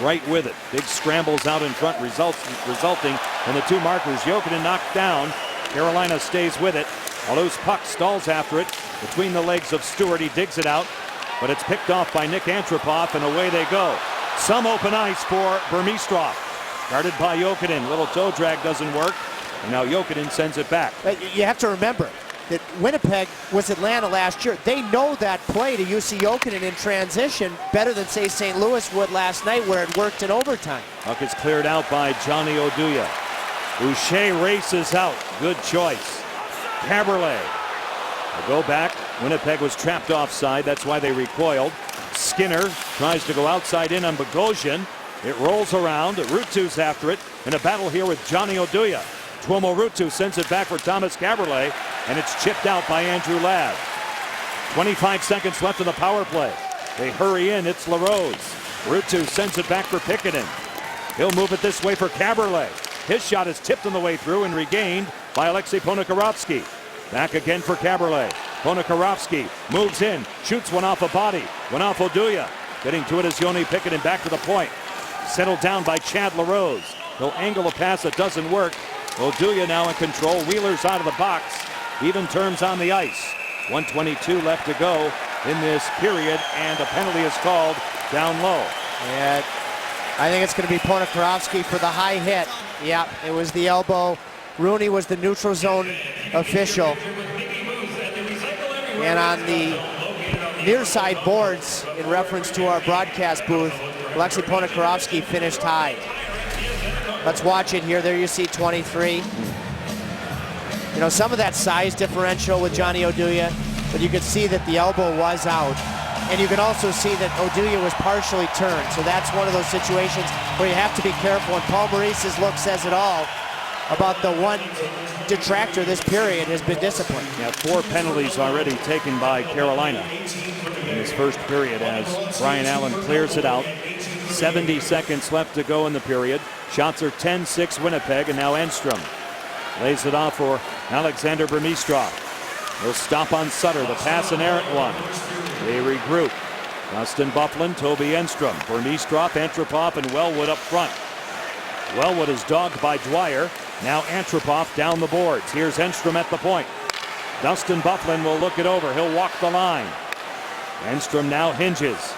right with it. Big scrambles out in front resulting in the two markers. Jokinen knocked down. Carolina stays with it. A loose puck stalls after it between the legs of Stewart. He digs it out, but it's picked off by Nick Antropov, and away they go. Some open ice for Burmistrov. Guarded by Jokinen. Little toe drag doesn't work, and now Jokinen sends it back. You have to remember, that Winnipeg was Atlanta last year. They know that play to UC Jokinen in transition better than, say, St. Louis would last night where it worked in overtime. Puck is cleared out by Johnny Oduya. Boucher races out. Good choice. Caberlet. Go back. Winnipeg was trapped offside. That's why they recoiled. Skinner tries to go outside in on Bogosian. It rolls around. Ruutu's after it in a battle here with Johnny Oduya. Tuomo Ruutu sends it back for Thomas Caberlet, and it's chipped out by Andrew Ladd. 25 seconds left in the power play. They hurry in. It's LaRose. Ruutu sends it back for Pickenin. He'll move it this way for Caberlet. His shot is tipped on the way through and regained by Alexei Ponikarovsky. Back again for Caberlet. Ponikarovsky moves in, shoots one off a body, one off Oduya. Getting to it is Joni Pickenin back to the point. Settled down by Chad LaRose. He'll angle a pass that doesn't work. Oduya now in control. Wheeler's out of the box. Even terms on the ice. 1:22 left to go in this period, and a penalty is called down low. Yeah, I think it's going to be Ponikarovsky for the high hit. Yeah, it was the elbow. Rooney was the neutral zone official. And on the near side boards, in reference to our broadcast booth, Alexei Ponikarovsky finished high. Let's watch it here. There you see 23. You know, some of that size differential with Johnny Oduya, but you could see that the elbow was out. And you can also see that Oduya was partially turned. So that's one of those situations where you have to be careful. And Paul Maurice's look says it all about the one detractor this period has been disciplined. Yeah, 4 penalties already taken by Carolina in this first period as Brian Allen clears it out. 70 seconds left to go in the period. Shots are 10-6 Winnipeg, and now Enstrom lays it off for Alexander Burmistrov. He'll stop on Sutter. The pass an errant one. They regroup. Dustin Byfuglien, Toby Enstrom, Burmistrov, Antropov, and Wellwood up front. Wellwood is dogged by Dwyer. Now Antropov down the boards. Here's Enstrom at the point. Dustin Byfuglien will look it over. He'll walk the line. Enstrom now hinges.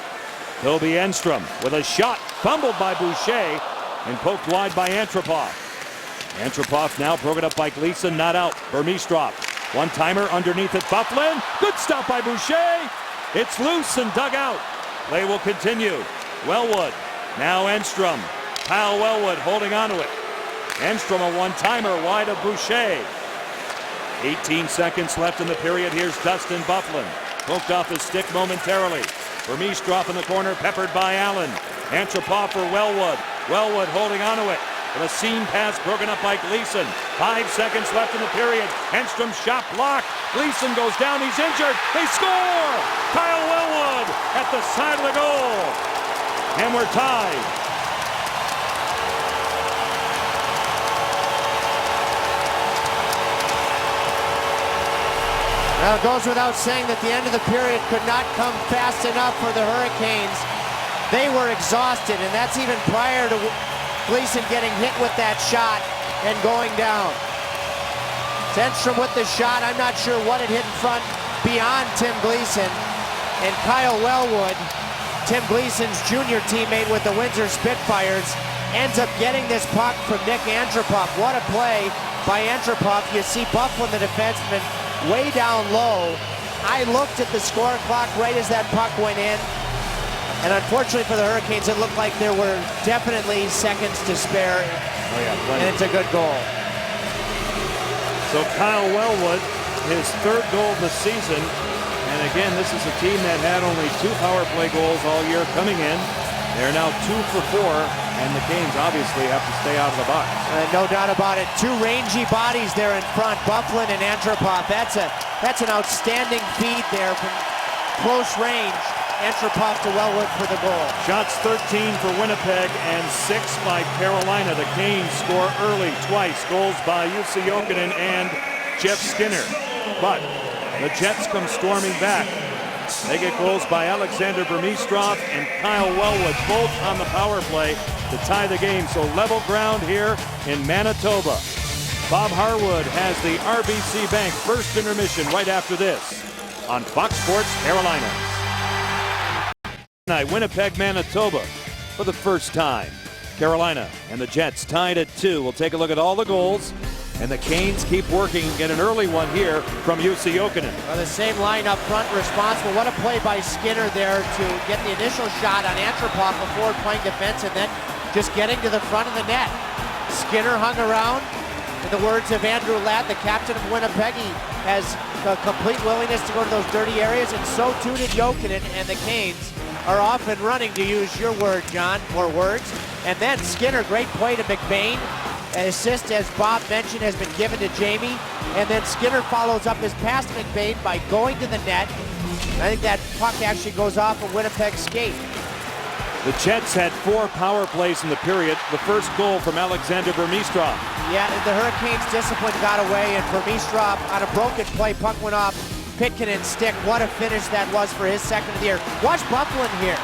Toby Enstrom with a shot. Fumbled by Boucher and poked wide by Antropov. Antropov now broken up by Gleason. Not out. Burmistrov. One-timer underneath it. Byfuglien. Good stop by Boucher. It's loose and dug out. Play will continue. Wellwood. Now Enstrom. Kyle Wellwood holding onto it. Enstrom a one-timer wide of Boucher. 18 seconds left in the period. Here's Dustin Byfuglien. Poked off his stick momentarily. Burmistrov in the corner, peppered by Allen. Antropov for Wellwood. Wellwood holding onto it. With a seam pass broken up by Gleason. 5 seconds left in the period. Enstrom's shot blocked. Gleason goes down. He's injured. They score! Kyle Wellwood at the side of the goal. And we're tied. Well, it goes without saying that the end of the period could not come fast enough for the Hurricanes. They were exhausted, and that's even prior to Gleason getting hit with that shot and going down. Enstrom with the shot. I'm not sure what it hit in front beyond Tim Gleason. And Kyle Wellwood, Tim Gleason's junior teammate with the Windsor Spitfires, ends up getting this puck from Nick Antropov. What a play by Antropov. You see Byfuglien, the defenseman, way down low. I looked at the score clock right as that puck went in, and unfortunately for the Hurricanes, it looked like there were definitely seconds to spare. And it's a good goal. So Kyle Wellwood, his 3rd goal of the season, and again, this is a team that had only 2 power play goals all year coming in. They're now 2 for 4, and the Canes obviously have to stay out of the box. No doubt about it. 2 rangy bodies there in front, Byfuglien and Antropov. That's an outstanding feed there from close range. Antropov to Wellwood for the goal. Shots 13 for Winnipeg and 6 by Carolina. The Canes score early twice. Goals by UC Jokinen and Jeff Skinner. But the Jets come storming back. They get goals by Alexander Burmistrov and Kyle Wellwood, both on the power play to tie the game. So level ground here in Manitoba. Bob Harwood has the RBC Bank first intermission right after this on Fox Sports Carolina. Tonight, Winnipeg, Manitoba for the first time. Carolina and the Jets tied at 2. We'll take a look at all the goals And the Canes keep working and get an early one here from Jussi Jokinen. Well, the same line up front responsible. What a play by Skinner there to get the initial shot on Antropov before playing defense and then just getting to the front of the net. Skinner hung around. In the words of Andrew Ladd, the captain of Winnipeg, he has a complete willingness to go to those dirty areas, and so too did Jokinen, and the Canes are off and running, to use your word, John, or words. And then Skinner, great play to McBain. An assist, as Bob mentioned, has been given to Jamie. And then Skinner follows up his pass to McBain by going to the net. I think that puck actually goes off of Winnipeg's skate. The Jets had 4 power plays in the period. The first goal from Alexander Burmistrov. Yeah, the Hurricanes' discipline got away, and Burmistrov on a broken play, puck went off Pitkinen's stick. What a finish that was for his second of the year. Watch Bufflin here.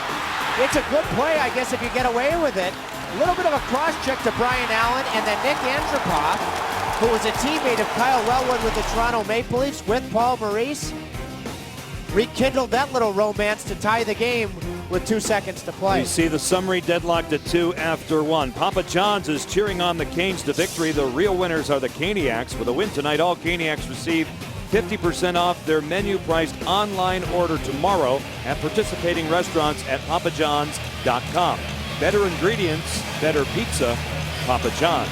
It's a good play, I guess, if you get away with it. A little bit of a cross check to Brian Allen, and then Nick Antropov, who was a teammate of Kyle Wellwood with the Toronto Maple Leafs, with Paul Maurice, rekindled that little romance to tie the game with 2 seconds to play. You see the summary deadlocked at 2 after 1. Papa John's is cheering on the Canes to victory. The real winners are the Caniacs. With a win tonight, all Caniacs receive 50% off their menu-priced online order tomorrow at participating restaurants at papajohns.com. Better ingredients, better pizza, Papa John's.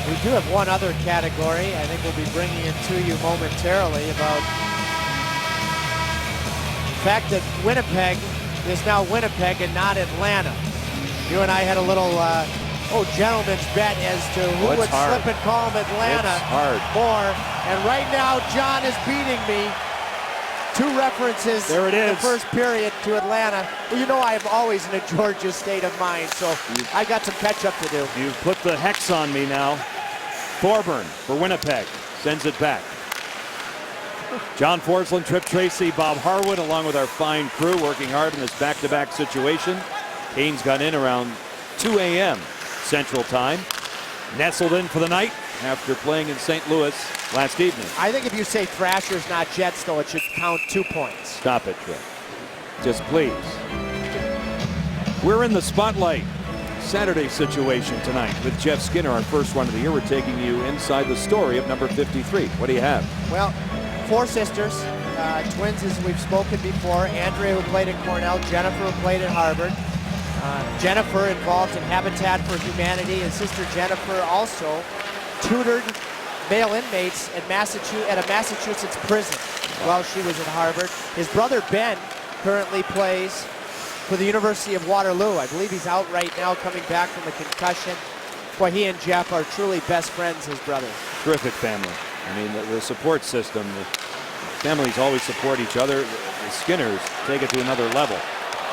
We do have one other category I think we'll be bringing it to you momentarily about the fact that Winnipeg is now Winnipeg and not Atlanta. You and I had a little gentleman's bet as to who would slip and call him Atlanta more. And right now, John is beating me. 2 references there it is. In the first period to Atlanta. Well, you know I'm always in a Georgia state of mind, so I got some catch up to do. You've put the hex on me now. Thorburn for Winnipeg sends it back. John Forsland, Trip Tracy, Bob Harwood, along with our fine crew, working hard in this back-to-back situation. Canes got in around 2 a.m. Central Time. Nestled in for the night after playing in St. Louis last evening. I think if you say Thrashers, not Jets, though, it should count 2 points. Stop it, Trip. Just please. We're in the spotlight. Saturday situation tonight with Jeff Skinner, our first one of the year. We're taking you inside the story of number 53. What do you have? Well, 4 sisters, twins as we've spoken before. Andrea, who played at Cornell, Jennifer, who played at Harvard. Jennifer involved in Habitat for Humanity, and sister Jennifer also tutored male inmates at a Massachusetts prison while she was at Harvard. His brother Ben currently plays for the University of Waterloo. I believe he's out right now, coming back from a concussion. Boy, he and Jeff are truly best friends, his brothers. Terrific family. I mean, the support system, the families always support each other. The Skinners take it to another level.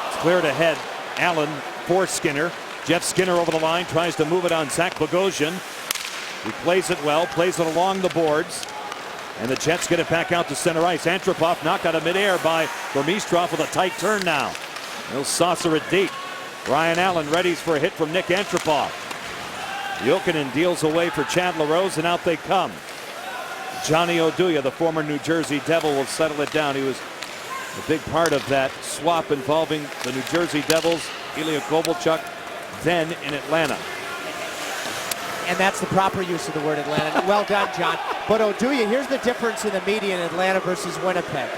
It's cleared ahead. Allen for Skinner. Jeff Skinner over the line, tries to move it on Zach Bogosian. He plays it well, plays it along the boards. And the Jets get it back out to center ice. Antropov knocked out of midair by Burmistrov with a tight turn now. He'll saucer it deep. Ryan Allen readies for a hit from Nick Antropov. Jokinen deals away for Chad LaRose, and out they come. Johnny Oduya, the former New Jersey Devil, will settle it down. He was a big part of that swap involving the New Jersey Devils, Ilya Kovalchuk, then in Atlanta. And that's the proper use of the word Atlanta. Well done, John. But Oduya, here's the difference in the media in Atlanta versus Winnipeg.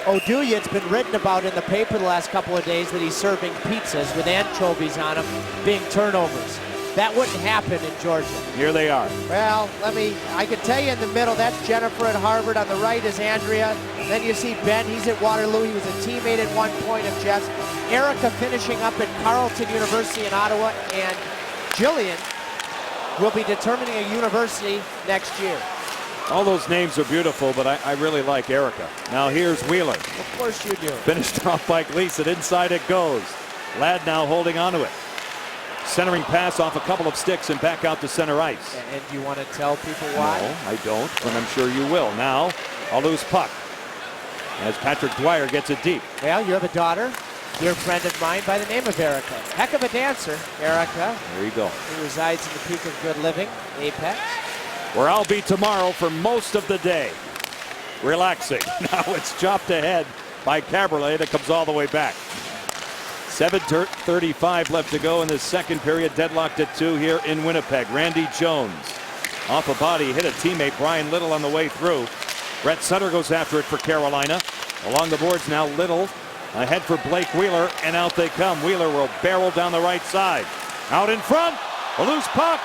Oduya, it's been written about in the paper the last couple of days that he's serving pizzas with anchovies on them, being turnovers. That wouldn't happen in Georgia. Here they are. Well, I can tell you in the middle, that's Jennifer at Harvard. On the right is Andrea. Then you see Ben, he's at Waterloo. He was a teammate at one point of Jeff's. Erica finishing up at Carleton University in Ottawa. And Jillian will be determining a university next year. All those names are beautiful, but I really like Erica. Now here's Wheeler. Of course you do. Finished off by Gleason. Inside it goes. Ladd now holding onto it. Centering pass off a couple of sticks and back out to center ice. And do you want to tell people why? No, I don't, but I'm sure you will. Now, a loose puck as Patrick Dwyer gets it deep. Well, you have a daughter, dear friend of mine by the name of Erica. Heck of a dancer, Erica. There you go. Who resides in the peak of good living, Apex. Where I'll be tomorrow for most of the day. Relaxing. Now it's chopped ahead by Caberlet that comes all the way back. 7:35 left to go in this second period. Deadlocked at 2 here in Winnipeg. Randy Jones Off a body, hit a teammate, Brian Little, on the way through. Brett Sutter goes after it for Carolina. Along the boards now, Little ahead for Blake Wheeler, and out they come. Wheeler will barrel down the right side. Out in front, a loose puck,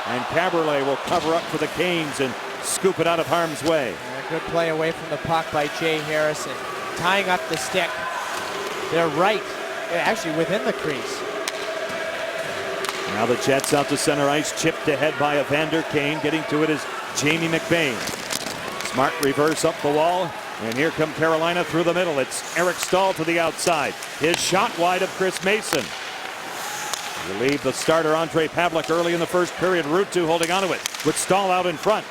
and Caberlet will cover up for the Canes and scoop it out of harm's way. A good play away from the puck by Jay Harrison. Tying up the stick. They're right, actually within the crease. Now the Jets out to center ice, chipped ahead by Evander Kane. Getting to it is Jamie McBain. Smart reverse up the wall, and here come Carolina through the middle. It's Eric Stahl to the outside. His shot wide of Chris Mason. Relieve the starter Andre Pavlik early in the first period. Route 2 holding onto it with Stahl out in front.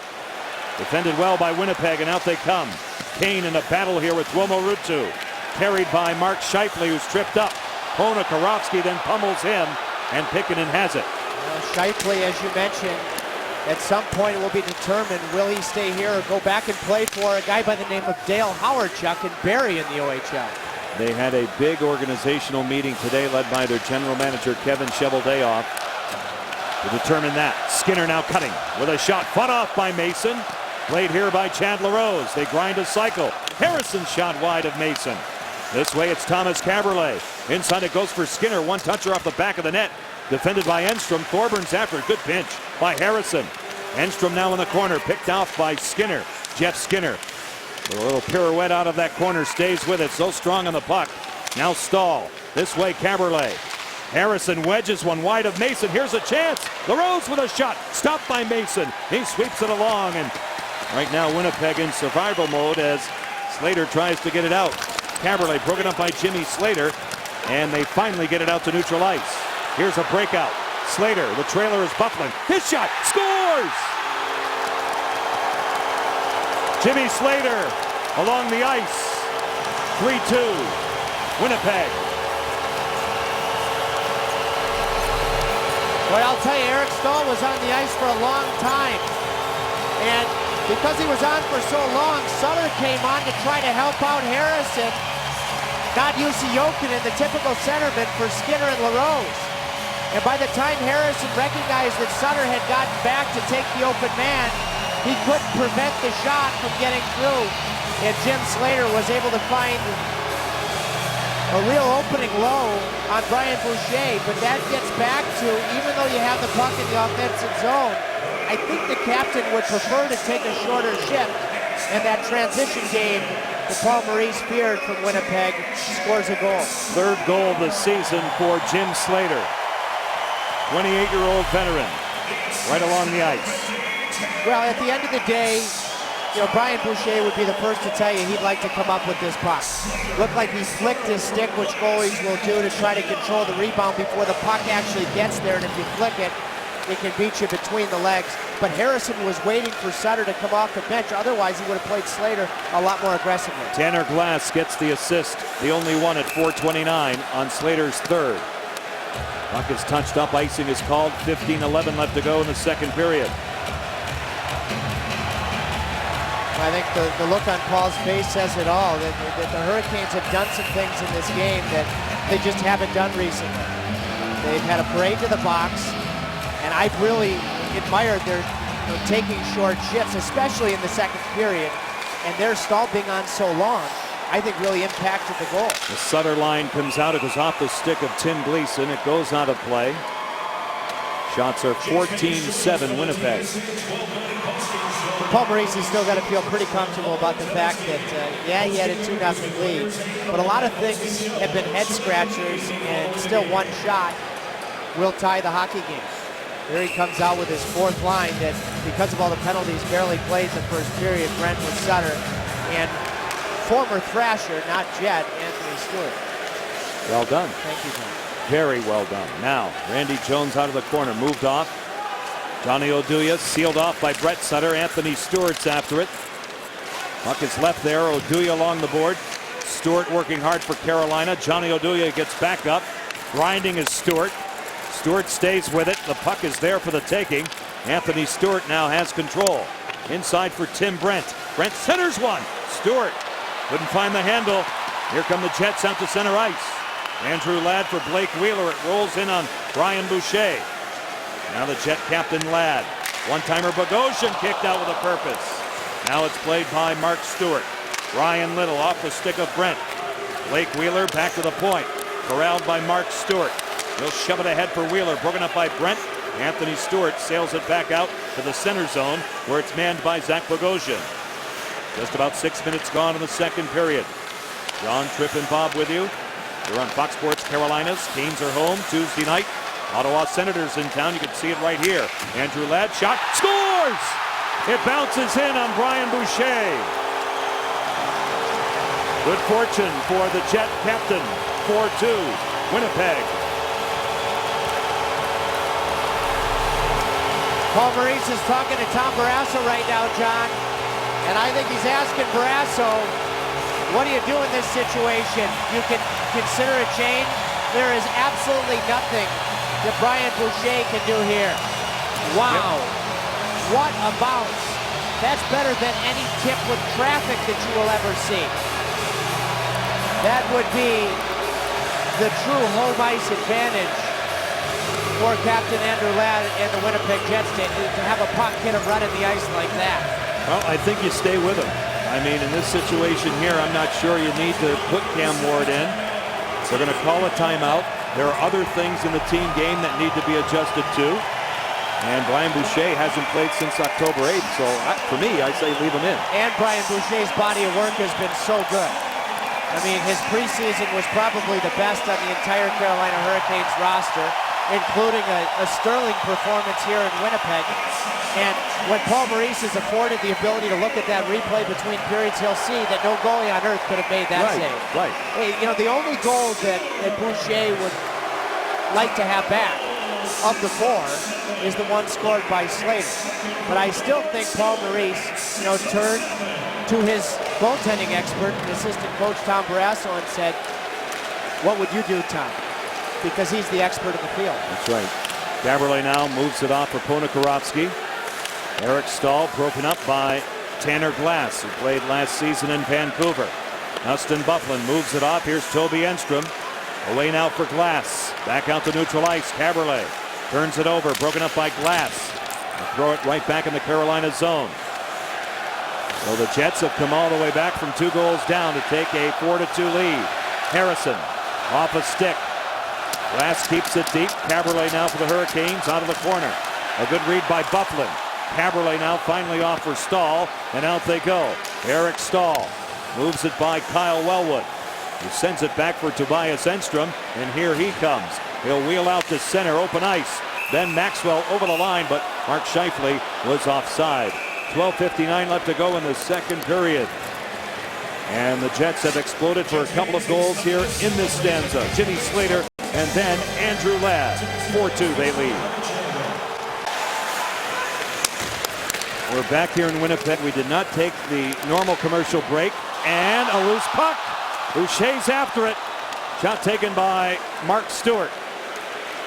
Defended well by Winnipeg, and out they come. Kane in a battle here with Tuomo Ruutu. Carried by Mark Scheifele, who's tripped up. Pona Karofsky then pummels him, and Pickenen has it. Well, Scheifele, as you mentioned, at some point it will be determined, will he stay here or go back and play for a guy by the name of Dale Howardchuk in Barrie in the OHL. They had a big organizational meeting today led by their general manager Kevin Cheveldayoff to determine that. Skinner now cutting with a shot fought off by Mason. Played here by Chad LaRose. They grind a cycle. Harrison shot wide of Mason. This way it's Thomas Caberlet. Inside it goes for Skinner. One toucher off the back of the net. Defended by Enstrom. Thorburns after. Good pinch by Harrison. Enstrom now in the corner. Picked off by Skinner. Jeff Skinner. A little pirouette out of that corner. Stays with it. So strong on the puck. Now Stahl. This way Caberlet. Harrison wedges one wide of Mason. Here's a chance. LaRose with a shot. Stopped by Mason. He sweeps it along. And right now Winnipeg in survival mode as Slater tries to get it out. Caberlet broken up by Jimmy Slater. And they finally get it out to neutral ice. Here's a breakout. Slater, the trailer is Bufflin. His shot, scores! Jimmy Slater along the ice. 3-2, Winnipeg. Well, I'll tell you, Eric Stahl was on the ice for a long time. And because he was on for so long, Sutter came on to try to help out Harrison. Not Jussi Jokinen, the typical centerman for Skinner and LaRose. And by the time Harrison recognized that Sutter had gotten back to take the open man, he couldn't prevent the shot from getting through. And Jim Slater was able to find a real opening low on Brian Boucher. But that gets back to, even though you have the puck in the offensive zone, I think the captain would prefer to take a shorter shift. And that transition game, the Paul Maurice Beard from Winnipeg scores a goal. Third goal of the season for Jim Slater. 28-year-old veteran, right along the ice. Well, at the end of the day, you know, Brian Boucher would be the first to tell you he'd like to come up with this puck. Looked like he flicked his stick, which goalies will do to try to control the rebound before the puck actually gets there, and if you flick it, it can beat you between the legs. But Harrison was waiting for Sutter to come off the bench, otherwise he would have played Slater a lot more aggressively. Tanner Glass gets the assist, the only one at 4:29 on Slater's third. Puck is touched up, icing is called, 15-11 left to go in the second period. I think the look on Paul's face says it all, that the Hurricanes have done some things in this game that they just haven't done recently. They've had a parade to the box, and I've really admired their taking short shifts, especially in the second period, and their stall being on so long, I think really impacted the goal. The Sutter line comes out. It goes off the stick of Tim Gleason. It goes out of play. Shots are 14-7 Winnipeg. Paul Maurice has still got to feel pretty comfortable about the fact that, yeah, he had a 2-0 lead, but a lot of things have been head scratchers, and still one shot will tie the hockey game. Here he comes out with his fourth line that, because of all the penalties, barely played the first period. Brentwood Sutter and former Thrasher, not Jet, Anthony Stewart. Well done. Thank you, John. Very well done. Now, Randy Jones out of the corner, moved off. Johnny Oduya sealed off by Brett Sutter. Anthony Stewart's after it. Puck is left there. Oduya along the board. Stewart working hard for Carolina. Johnny Oduya gets back up. Grinding is Stewart. Stewart stays with it. The puck is there for the taking. Anthony Stewart now has control. Inside for Tim Brent. Brent centers one. Stewart couldn't find the handle. Here come the Jets out to center ice. Andrew Ladd for Blake Wheeler. It rolls in on Brian Boucher. Now the Jet captain Ladd One-timer Bogosian kicked out with a purpose. Now it's played by Mark Stewart. Ryan Little off the stick of Brent. Blake Wheeler back to the point. Corralled by Mark Stewart. He'll shove it ahead for Wheeler. Broken up by Brent. Anthony Stewart sails it back out to the center zone where it's manned by Zach Bogosian. Just about 6 minutes gone in the second period. John, Tripp, and Bob with you. You're on Fox Sports Carolinas. Canes are home Tuesday night. Ottawa Senators in town. You can see it right here. Andrew Ladd shot. Scores! It bounces in on Brian Boucher. Good fortune for the Jet captain. 4-2, Winnipeg. Paul Maurice is talking to Tom Barrasso right now, John. And I think he's asking Barrasso, what do you do in this situation? You can consider a change. There is absolutely nothing that Brian Boucher can do here. Wow. What a bounce. That's better than any tip with traffic that you will ever see. That would be the true home ice advantage for Captain Andrew Ladd and the Winnipeg Jets to have a puck hit a run in the ice like that. Well, I think you stay with him. I mean, in this situation here, I'm not sure you need to put Cam Ward in. They're going to call a timeout. There are other things in the team game that need to be adjusted to. And Brian Boucher hasn't played since October 8th, so for me, I say leave him in. And Brian Boucher's body of work has been so good. I mean, his preseason was probably the best on the entire Carolina Hurricanes roster, including a sterling performance here in Winnipeg. And when Paul Maurice is afforded the ability to look at that replay between periods, he'll see that no goalie on earth could have made that save. Right. Hey, you know, the only goal that Boucher would like to have back of the four is the one scored by Slater. But I still think Paul Maurice, turned to his goaltending expert and assistant coach Tom Barrasso and said, what would you do, Tom? Because he's the expert in the field. That's right. Gabriele now moves it off for Ponikarovsky. Eric Stahl broken up by Tanner Glass, who played last season in Vancouver. Austin Bufflin moves it off. Here's Toby Enstrom. Away now for Glass. Back out to neutral ice. Gabriele turns it over. Broken up by Glass. They'll throw it right back in the Carolina zone. So the Jets have come all the way back from 2 goals down to take a 4-2 lead. Harrison off a stick. Glass keeps it deep. Caberlet now for the Hurricanes out of the corner. A good read by Bufflin. Caberlet now finally off for Stahl, and out they go. Eric Stahl moves it by Kyle Wellwood, who sends it back for Tobias Enstrom, and here he comes. He'll wheel out to center, open ice. Ben Maxwell over the line, but Mark Scheifele was offside. 12:59 left to go in the second period. And the Jets have exploded for a couple of goals here in this stanza. Jimmy Slater and then Andrew Ladd. 4-2 they lead. We're back here in Winnipeg. We did not take the normal commercial break. And a loose puck. Boucher's after it. Shot taken by Mark Stewart.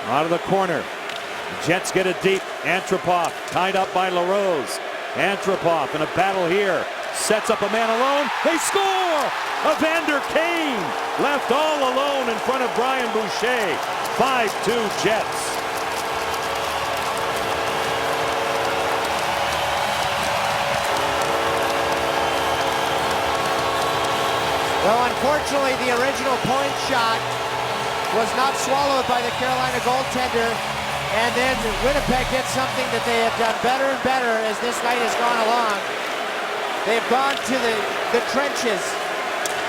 Out of the corner. The Jets get it deep. Antropov tied up by LaRose. Antropov in a battle here. Sets up a man alone. They score! Evander Kane left all alone in front of Brian Boucher. 5-2 Jets. Well, unfortunately, the original point shot was not swallowed by the Carolina goaltender. And then Winnipeg gets something that they have done better and better as this night has gone along. They've gone to the trenches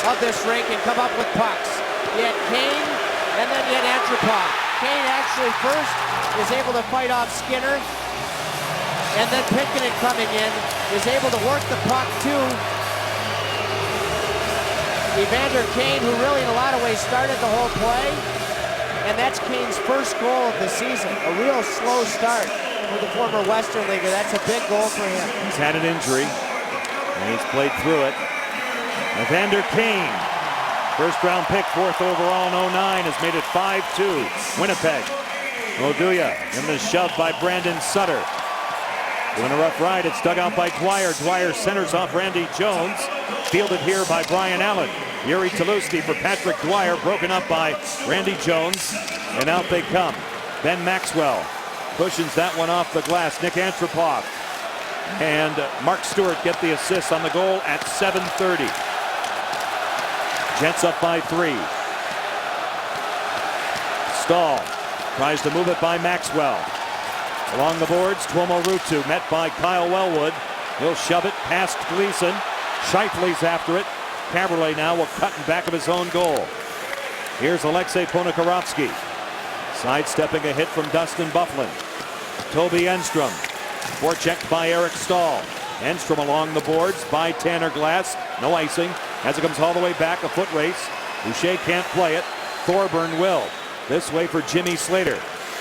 of this rink and come up with pucks. You had Kane, and then you had Antropov. Kane actually first is able to fight off Skinner, and then Pickett coming in is able to work the puck to Evander Kane, who really in a lot of ways started the whole play. And that's Kane's first goal of the season. A real slow start for the former Western Leaguer. That's a big goal for him. He's had an injury, and he's played through it. Evander Kane, first round pick, 4th overall in 09, has made it 5-2. Winnipeg. Oduya in the shove by Brandon Sutter. Doing a rough ride. It's dug out by Dwyer. Dwyer centers off Randy Jones. Fielded here by Brian Allen. Yuri Taluski for Patrick Dwyer. Broken up by Randy Jones. And out they come. Ben Maxwell Cushions that one off the glass. Nick Antropov and Mark Stewart get the assist on the goal at 7:30. Jets up by 3. Stahl tries to move it by Maxwell. Along the boards, Tuomo Ruutu met by Kyle Wellwood. He'll shove it past Gleason. Scheifele's after it. Caberlet now will cut in back of his own goal. Here's Alexei Ponikarovsky. Sidestepping a hit from Dustin Bufflin. Toby Enstrom. Forechecked by Eric Stahl. Enstrom along the boards by Tanner Glass. No icing. As it comes all the way back, a foot race. Boucher can't play it. Thorburn will. This way for Jimmy Slater.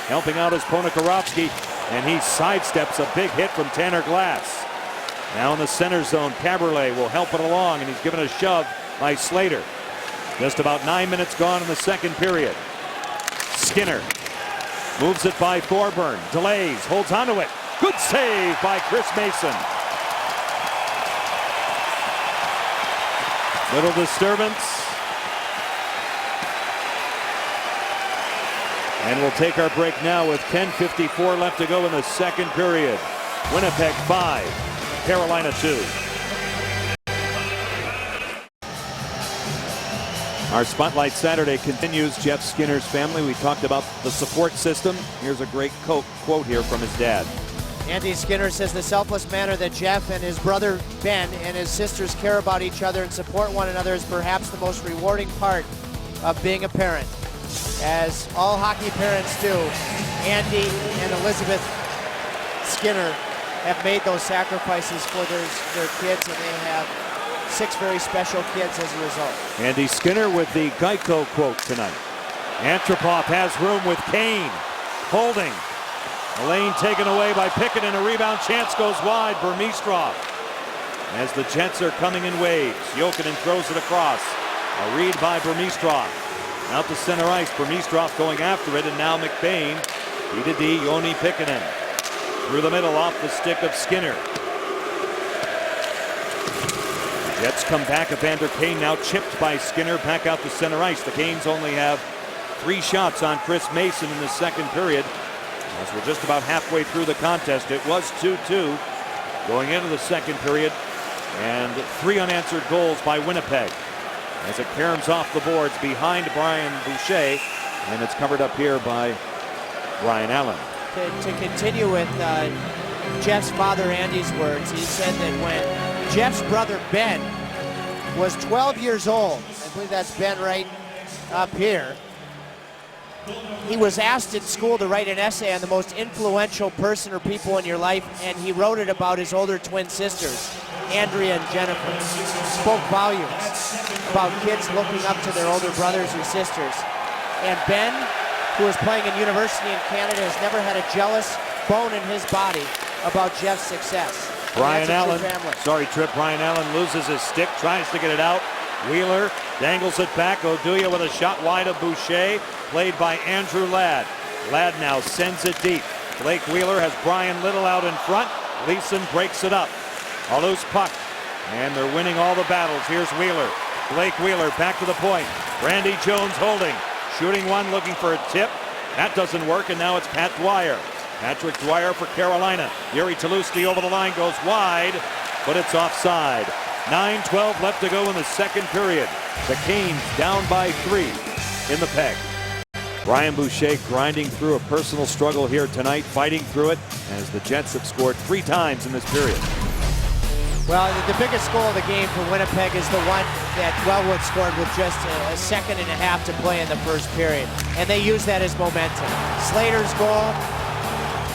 Helping out is Ponikarovsky, and he sidesteps a big hit from Tanner Glass. Now in the center zone, Caberlet will help it along, and he's given a shove by Slater. Just about 9 minutes gone in the second period. Skinner moves it by Thorburn. Delays, holds onto it. Good save by Chris Mason. Little disturbance. And we'll take our break now with 10:54 left to go in the second period. Winnipeg 5, Carolina 2. Our Spotlight Saturday continues. Jeff Skinner's family. We talked about the support system. Here's a great quote here from his dad. Andy Skinner says the selfless manner that Jeff and his brother Ben and his sisters care about each other and support one another is perhaps the most rewarding part of being a parent. As all hockey parents do, Andy and Elizabeth Skinner have made those sacrifices for their kids, and they have 6 very special kids as a result. Andy Skinner with the Geico quote tonight. Antropov has room with Kane. Holding. The lane taken away by Pickett, and a rebound chance goes wide. Burmistrov. As the Jets are coming in waves, Jokinen throws it across. A read by Burmistrov. Out to center ice. Burmistrov going after it, and now McBain. He to D. Joni Pickinen. Through the middle off the stick of Skinner. Jets come back. Evander Kane now chipped by Skinner back out to center ice. The Canes only have 3 shots on Chris Mason in the second period. As we're just about halfway through the contest, it was 2-2 going into the second period, and 3 unanswered goals by Winnipeg. As it caroms off the boards behind Brian Boucher, and it's covered up here by Brian Allen. To continue with Jeff's father Andy's words, he said that when Jeff's brother Ben was 12 years old, I believe that's Ben right up here, he was asked in school to write an essay on the most influential person or people in your life, and he wrote it about his older twin sisters, Andrea and Jennifer. Spoke volumes about kids looking up to their older brothers or sisters. And Ben, who is playing in university in Canada, has never had a jealous bone in his body about Jeff's success. Brian Allen, Brian Allen loses his stick, tries to get it out. Wheeler dangles it back. Oduya with a shot wide of Boucher, played by Andrew Ladd. Ladd now sends it deep. Blake Wheeler has Brian Little out in front. Leeson breaks it up. A loose puck, and they're winning all the battles. Here's Wheeler. Blake Wheeler back to the point. Randy Jones holding. Shooting one, looking for a tip. That doesn't work, and now it's Pat Dwyer. Patrick Dwyer for Carolina. Yuri Taluski over the line, goes wide, but it's offside. 9:12 left to go in the second period. The Canes down by 3 in the Peg. Brian Boucher grinding through a personal struggle here tonight, fighting through it, as the Jets have scored 3 times in this period. Well, the biggest goal of the game for Winnipeg is the one that Wellwood scored with just a second and a half to play in the first period. And they use that as momentum. Slater's goal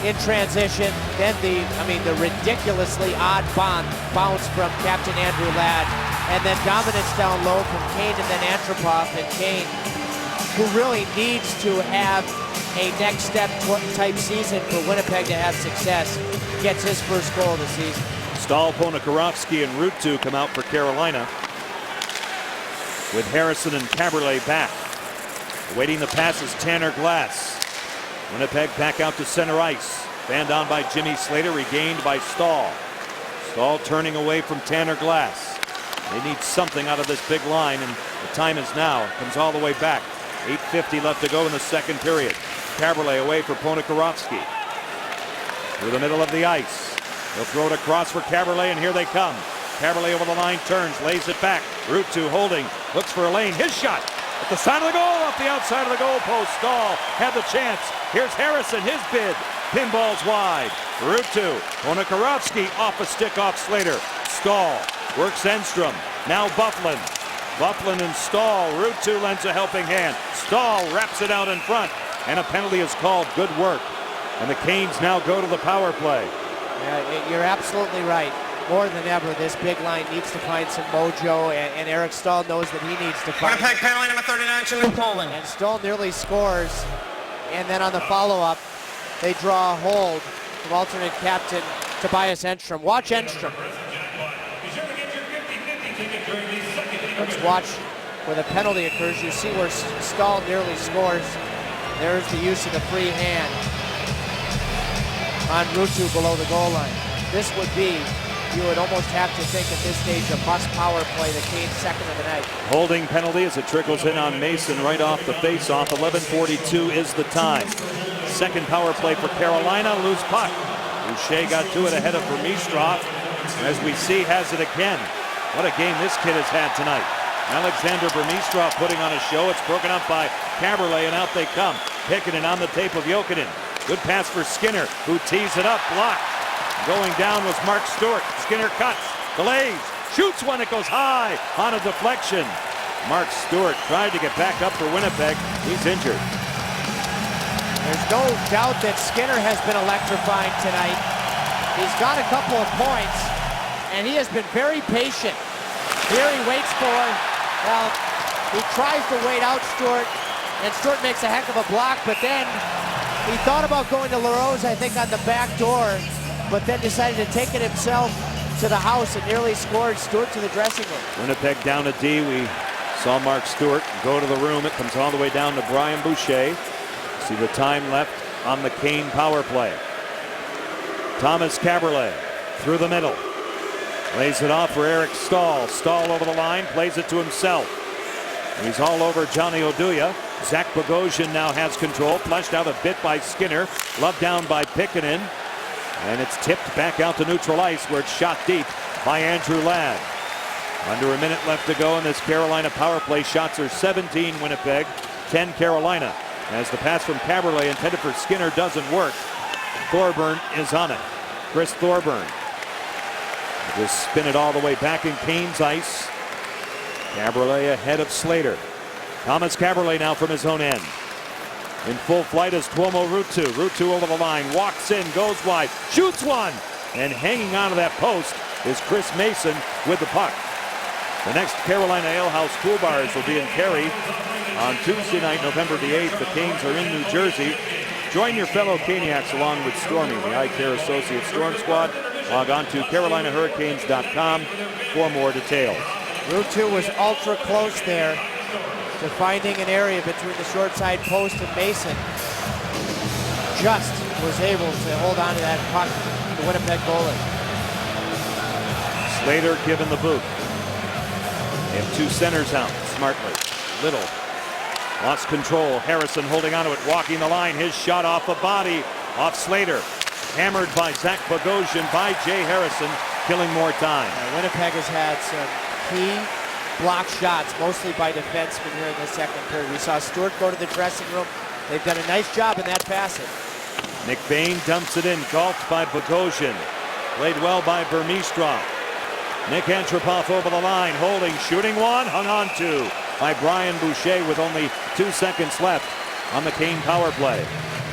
in transition, then the ridiculously odd bounce from Captain Andrew Ladd, and then dominance down low from Kane and then Antropov. And Kane, who really needs to have a next step type season for Winnipeg to have success, gets his first goal of the season. Stahl, Ponikarovsky, and Ruutu come out for Carolina, with Harrison and Caberlet back. Awaiting the pass is Tanner Glass. Winnipeg back out to center ice. Fanned on by Jimmy Slater, regained by Stahl. Stahl turning away from Tanner Glass. They need something out of this big line, and the time is now. Comes all the way back. 8:50 left to go in the second period. Caberlet away for Ponikarovsky. through the middle of the ice. They'll throw it across for Caberlet, and here they come. Caberlet over the line, turns, lays it back. Route 2 holding, looks for a lane. His shot at the side of the goal, off the outside of the goal post. Stahl had the chance. Here's Harrison, his bid. Pinballs wide. Route 2. Onikarovsky off a stick off Slater. Stahl works Enstrom. Now Bufflin. Bufflin and Stahl. Route 2 lends a helping hand. Stahl wraps it out in front. And a penalty is called. Good work. And the Canes now go to the power play. Yeah, you're absolutely right. More than ever, this big line needs to find some mojo, and Eric Stahl knows that he needs to find. Winnipeg penalty number 39, Julian Poland. And Stahl nearly scores, and then on the follow-up, they draw a hold from alternate captain Tobias Enstrom. Watch Enstrom. Let's watch where the penalty occurs. You see where Stahl nearly scores. There's the use of the free hand on Route 2 below the goal line. This would be, you would almost have to think at this stage, a must power play, the Canes' second of the night. Holding penalty as it trickles in on Mason right off the face-off. 11:42 is the time. Second power play for Carolina. Loose puck. Boucher got to it ahead of Vermistrov. As we see, has it again. What a game this kid has had tonight. Alexander Vermistrov putting on a show. It's broken up by Caberlet, and out they come. Pickenin on the tape of Jokinen. Good pass for Skinner, who tees it up, blocked. Going down was Mark Stewart. Skinner cuts, delays, shoots one that goes high on a deflection. Mark Stewart tried to get back up for Winnipeg. He's injured. There's no doubt that Skinner has been electrifying tonight. He's got a couple of points, and he has been very patient. Here he waits for, well, he tries to wait out Stewart, and Stewart makes a heck of a block, but then he thought about going to LaRose, I think, on the back door, but then decided to take it himself to the house and nearly scored. Stewart to the dressing room. Winnipeg down a D. We saw Mark Stewart go to the room. It comes all the way down to Brian Boucher. See the time left on the Kane power play. Thomas Caberlet through the middle. Lays it off for Eric Stahl. Stahl over the line, plays it to himself. He's all over Johnny Oduya. Zach Bogosian now has control. Flushed out a bit by Skinner. Loved down by Pickenin. And it's tipped back out to neutral ice where it's shot deep by Andrew Ladd. Under a minute left to go in this Carolina power play. Shots are 17 Winnipeg, 10 Carolina. As the pass from Caberlet intended for Skinner doesn't work. Thorburn is on it. Chris Thorburn. Just spin it all the way back in Canes ice. Caberlet ahead of Slater. Thomas Caberlet now from his own end. In full flight is Tuomo Route 2. Route 2 over the line. Walks in, goes wide, shoots one. And hanging onto that post is Chris Mason with the puck. The next Carolina Alehouse Cool Bars will be in Cary on Tuesday night, November the 8th. The Canes are in New Jersey. Join your fellow Caniacs along with Stormy, the Eye Care Associate Storm Squad. Log on to CarolinaHurricanes.com for more details. Route 2 was ultra close there to finding an area between the short side post and Mason. Just was able to hold on to that puck, the Winnipeg goalie. Slater given the boot. They have two centers out smartly. Little lost control. Harrison holding onto it, walking the line. His shot off the body, off Slater. Hammered by Zach Bogosian, by Jay Harrison, killing more time. Winnipeg has had some key block shots, mostly by defensemen here in the second period. We saw Stewart go to the dressing room. They've done a nice job in that passing. Nick Bain dumps it in, golfed by Bogosian. Played well by Vermistrov. Nick Antropov over the line, holding, shooting one, hung on to by Brian Boucher with only 2 seconds left on the Kane power play.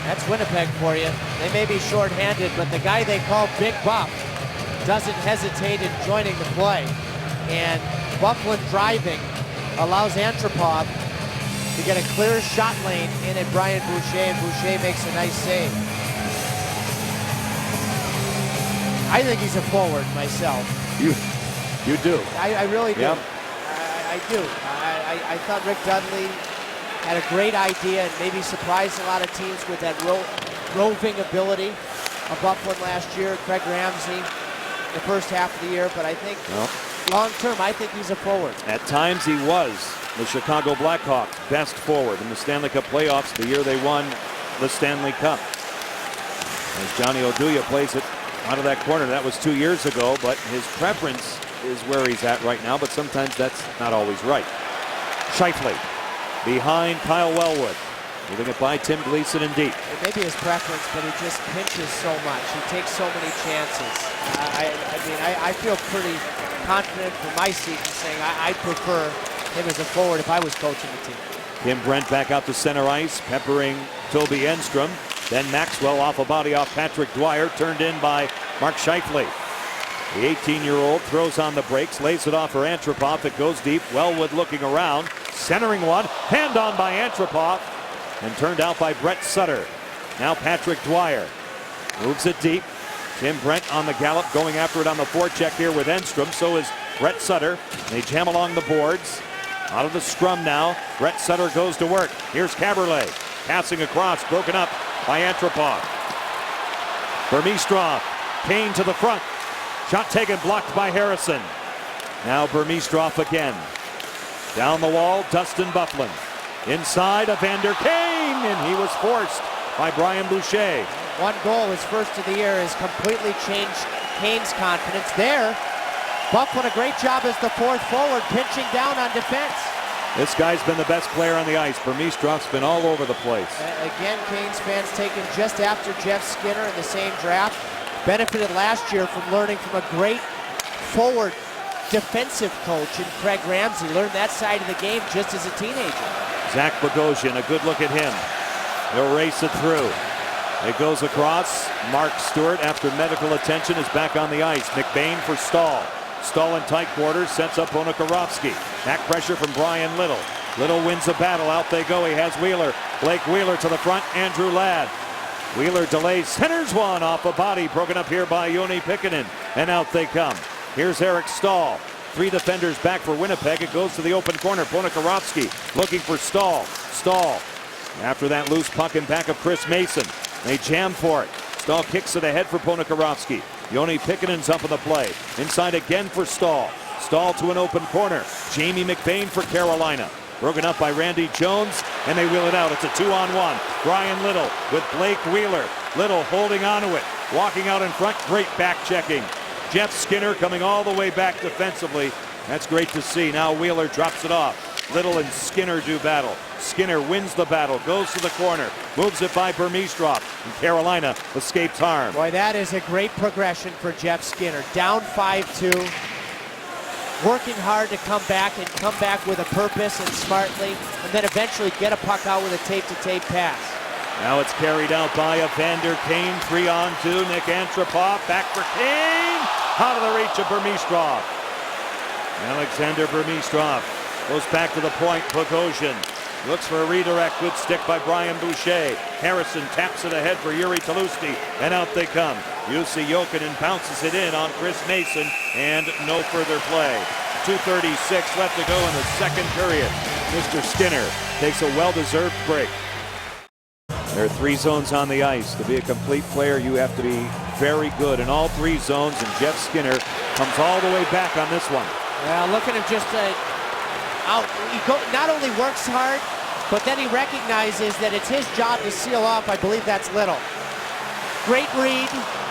That's Winnipeg for you. They may be short-handed, but the guy they call Big Buff doesn't hesitate in joining the play. And Bufflin driving allows Antropov to get a clear shot lane in at Brian Boucher, and Boucher makes a nice save. I think he's a forward myself. You do? I really do. Yep. I do. I thought Rick Dudley had a great idea and maybe surprised a lot of teams with that roving ability of Bufflin last year. Craig Ramsey the first half of the year, but I think long term, I think he's a forward. At times he was the Chicago Blackhawks' best forward in the Stanley Cup playoffs the year they won the Stanley Cup. As Johnny Oduya plays it out of that corner. That was 2 years ago, but his preference is where he's at right now, but sometimes that's not always right. Scheifele behind Kyle Wellwood. Moving it by Tim Gleason in deep. It may be his preference, but he just pinches so much. He takes so many chances. I feel pretty confident from my seat in saying I'd prefer him as a forward if I was coaching the team. Kim Brent back out to center ice, peppering Toby Enstrom. Then Maxwell off a body off Patrick Dwyer, turned in by Mark Scheifele. The 18-year-old throws on the brakes, lays it off for Antropov. It goes deep. Wellwood looking around, centering one, hand on by Antropov, and turned out by Brett Sutter. Now Patrick Dwyer moves it deep. Tim Brent on the gallop, going after it on the forecheck here with Enstrom. So is Brett Sutter. They jam along the boards. Out of the scrum now. Brett Sutter goes to work. Here's Caberlet passing across, broken up by Antropov. Burmistrov, Kane to the front. Shot taken, blocked by Harrison. Now Burmistrov again. Down the wall, Dustin Byfuglien. Inside, Evander Kane, and he was forced by Brian Boucher. One goal, his first of the year, has completely changed Kane's confidence. There, Byfuglien, a great job as the fourth forward, pinching down on defense. This guy's been the best player on the ice. Burmistrov's been all over the place. Again, Canes fans taken just after Jeff Skinner in the same draft. Benefited last year from learning from a great forward defensive coach in Craig Ramsey. Learned that side of the game just as a teenager. Zach Bogosian, a good look at him. They'll race it through. It goes across. Mark Stewart, after medical attention, is back on the ice. McBain for Stahl. Stahl in tight quarters, sets up Ponikarovsky. Back pressure from Brian Little. Little wins the battle. Out they go. He has Wheeler. Blake Wheeler to the front. Andrew Ladd. Wheeler delays, centers one off a body, broken up here by Joni Pikkanen, and out they come. Here's Eric Stahl. Three defenders back for Winnipeg. It goes to the open corner. Ponikarovsky looking for Stahl. Stahl. After that loose puck in back of Chris Mason. They jam for it. Stahl kicks it ahead for Ponikarovsky. Joni Pikkanen's up in the play. Inside again for Stahl. Stahl to an open corner. Jamie McBain for Carolina. Broken up by Randy Jones, and they wheel it out. It's a 2-on-1. Brian Little with Blake Wheeler. Little holding onto it. Walking out in front. Great back checking. Jeff Skinner coming all the way back defensively. That's great to see. Now Wheeler drops it off. Little and Skinner do battle. Skinner wins the battle, goes to the corner, moves it by Burmistrov, and Carolina escapes harm. Boy, that is a great progression for Jeff Skinner. Down 5-2, working hard to come back and come back with a purpose and smartly, and then eventually get a puck out with a tape-to-tape pass. Now it's carried out by Evander Kane, 3-on-2. Nick Antropov, back for Kane, out of the reach of Burmistrov. Alexander Burmistrov goes back to the point. Bogosian looks for a redirect. Good stick by Brian Boucher. Harrison taps it ahead for Yuri Talusti, and out they come. Jussi Jokinen bounces it in on Chris Mason, and no further play. 2:36 left to go in the second period. Mr. Skinner takes a well-deserved break. There are three zones on the ice. To be a complete player, you have to be very good in all three zones, and Jeff Skinner comes all the way back on this one. Well, look at him just out. He not only works hard, but then he recognizes that it's his job to seal off. I believe that's Little. Great read,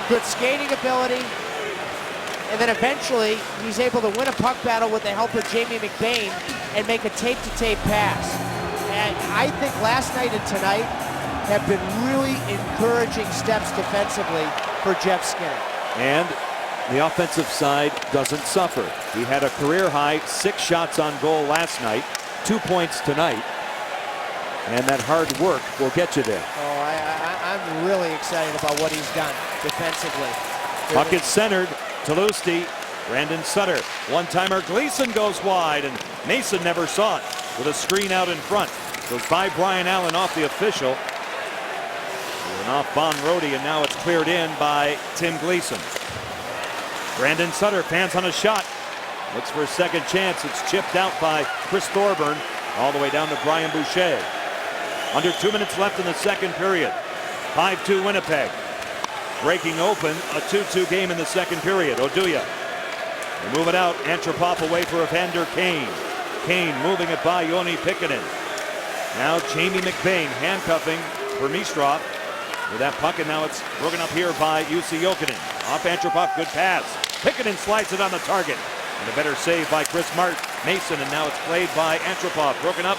good skating ability, and then eventually he's able to win a puck battle with the help of Jamie McBain and make a tape-to-tape pass. And I think last night and tonight have been really encouraging steps defensively for Jeff Skinner. And the offensive side doesn't suffer. He had a career-high 6 shots on goal last night, 2 points tonight, and that hard work will get you there. Oh, I'm really excited about what he's done defensively. Puck is centered. Talusti, Brandon Sutter, one-timer. Gleason goes wide, and Mason never saw it with a screen out in front. Goes by Brian Allen off the official. And off Bon Rody, and now it's cleared in by Tim Gleason. Brandon Sutter fans on a shot. Looks for a second chance. It's chipped out by Chris Thorburn all the way down to Brian Boucher. Under 2 minutes left in the second period. 5-2 Winnipeg. Breaking open a 2-2 game in the second period. Oduya. They move it out. Antropov away for Evander Kane. Kane moving it by Joni Pikkanen. Now Jamie McBain handcuffing Burmistrov. with that puck, and now it's broken up here by Jussi Jokinen. Off Antropov, good pass. Pickett slides it on the target. And a better save by Chris Mason, and now it's played by Antropov. Broken up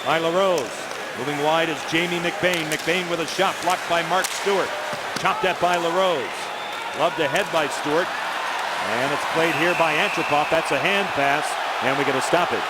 by LaRose. Moving wide is Jamie McBain. McBain with a shot blocked by Mark Stewart. Chopped at by LaRose. Loved ahead by Stewart. And it's played here by Antropov. That's a hand pass, and we get a stoppage.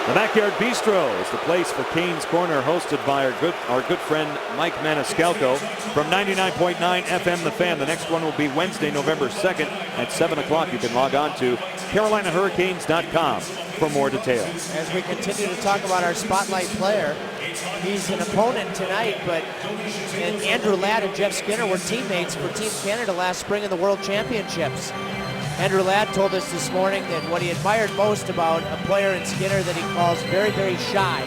The Backyard Bistro is the place for Canes Corner, hosted by our good friend Mike Maniscalco from 99.9 FM The Fan. The next one will be Wednesday, November 2nd at 7 o'clock. You can log on to CarolinaHurricanes.com for more details. As we continue to talk about our spotlight player, he's an opponent tonight, but Andrew Ladd and Jeff Skinner were teammates for Team Canada last spring in the World Championships. Andrew Ladd told us this morning that what he admired most about a player in Skinner that he calls very, very shy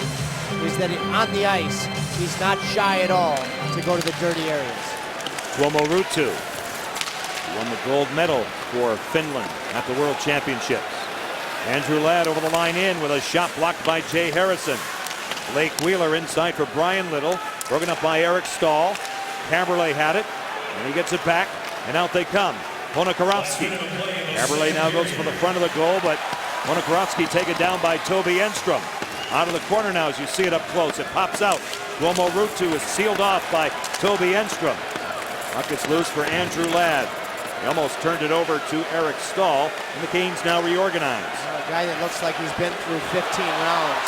is that on the ice, he's not shy at all to go to the dirty areas. Tuomo Ruutu won the gold medal for Finland at the World Championships. Andrew Ladd over the line in with a shot blocked by Jay Harrison. Blake Wheeler inside for Brian Little, broken up by Eric Stahl. Caberlet had it, and he gets it back, and out they come. Ponikarovsky. Caberlet now goes for the front of the goal, but Ponikarovsky taken down by Toby Enstrom. Out of the corner now as you see it up close. It pops out. Tuomo Ruutu is sealed off by Toby Enstrom. Puck gets loose for Andrew Ladd. He almost turned it over to Eric Stahl, and the Canes now reorganize. A guy that looks like he's been through 15 rounds.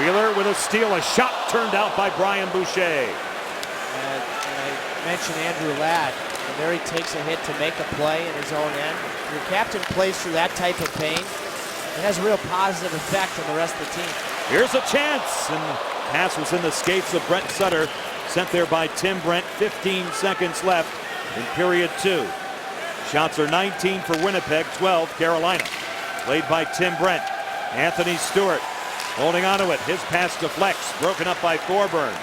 Wheeler with a steal, a shot turned out by Brian Boucher. And I mentioned Andrew Ladd. And there he takes a hit to make a play in his own end. Your captain plays through that type of pain. It has a real positive effect on the rest of the team. Here's a chance, and the pass was in the skates of Brent Sutter, sent there by Tim Brent. 15 seconds left in period 2. Shots are 19 for Winnipeg, 12 Carolina. Played by Tim Brent. Anthony Stewart holding onto it. His pass deflects, broken up by Thorburn.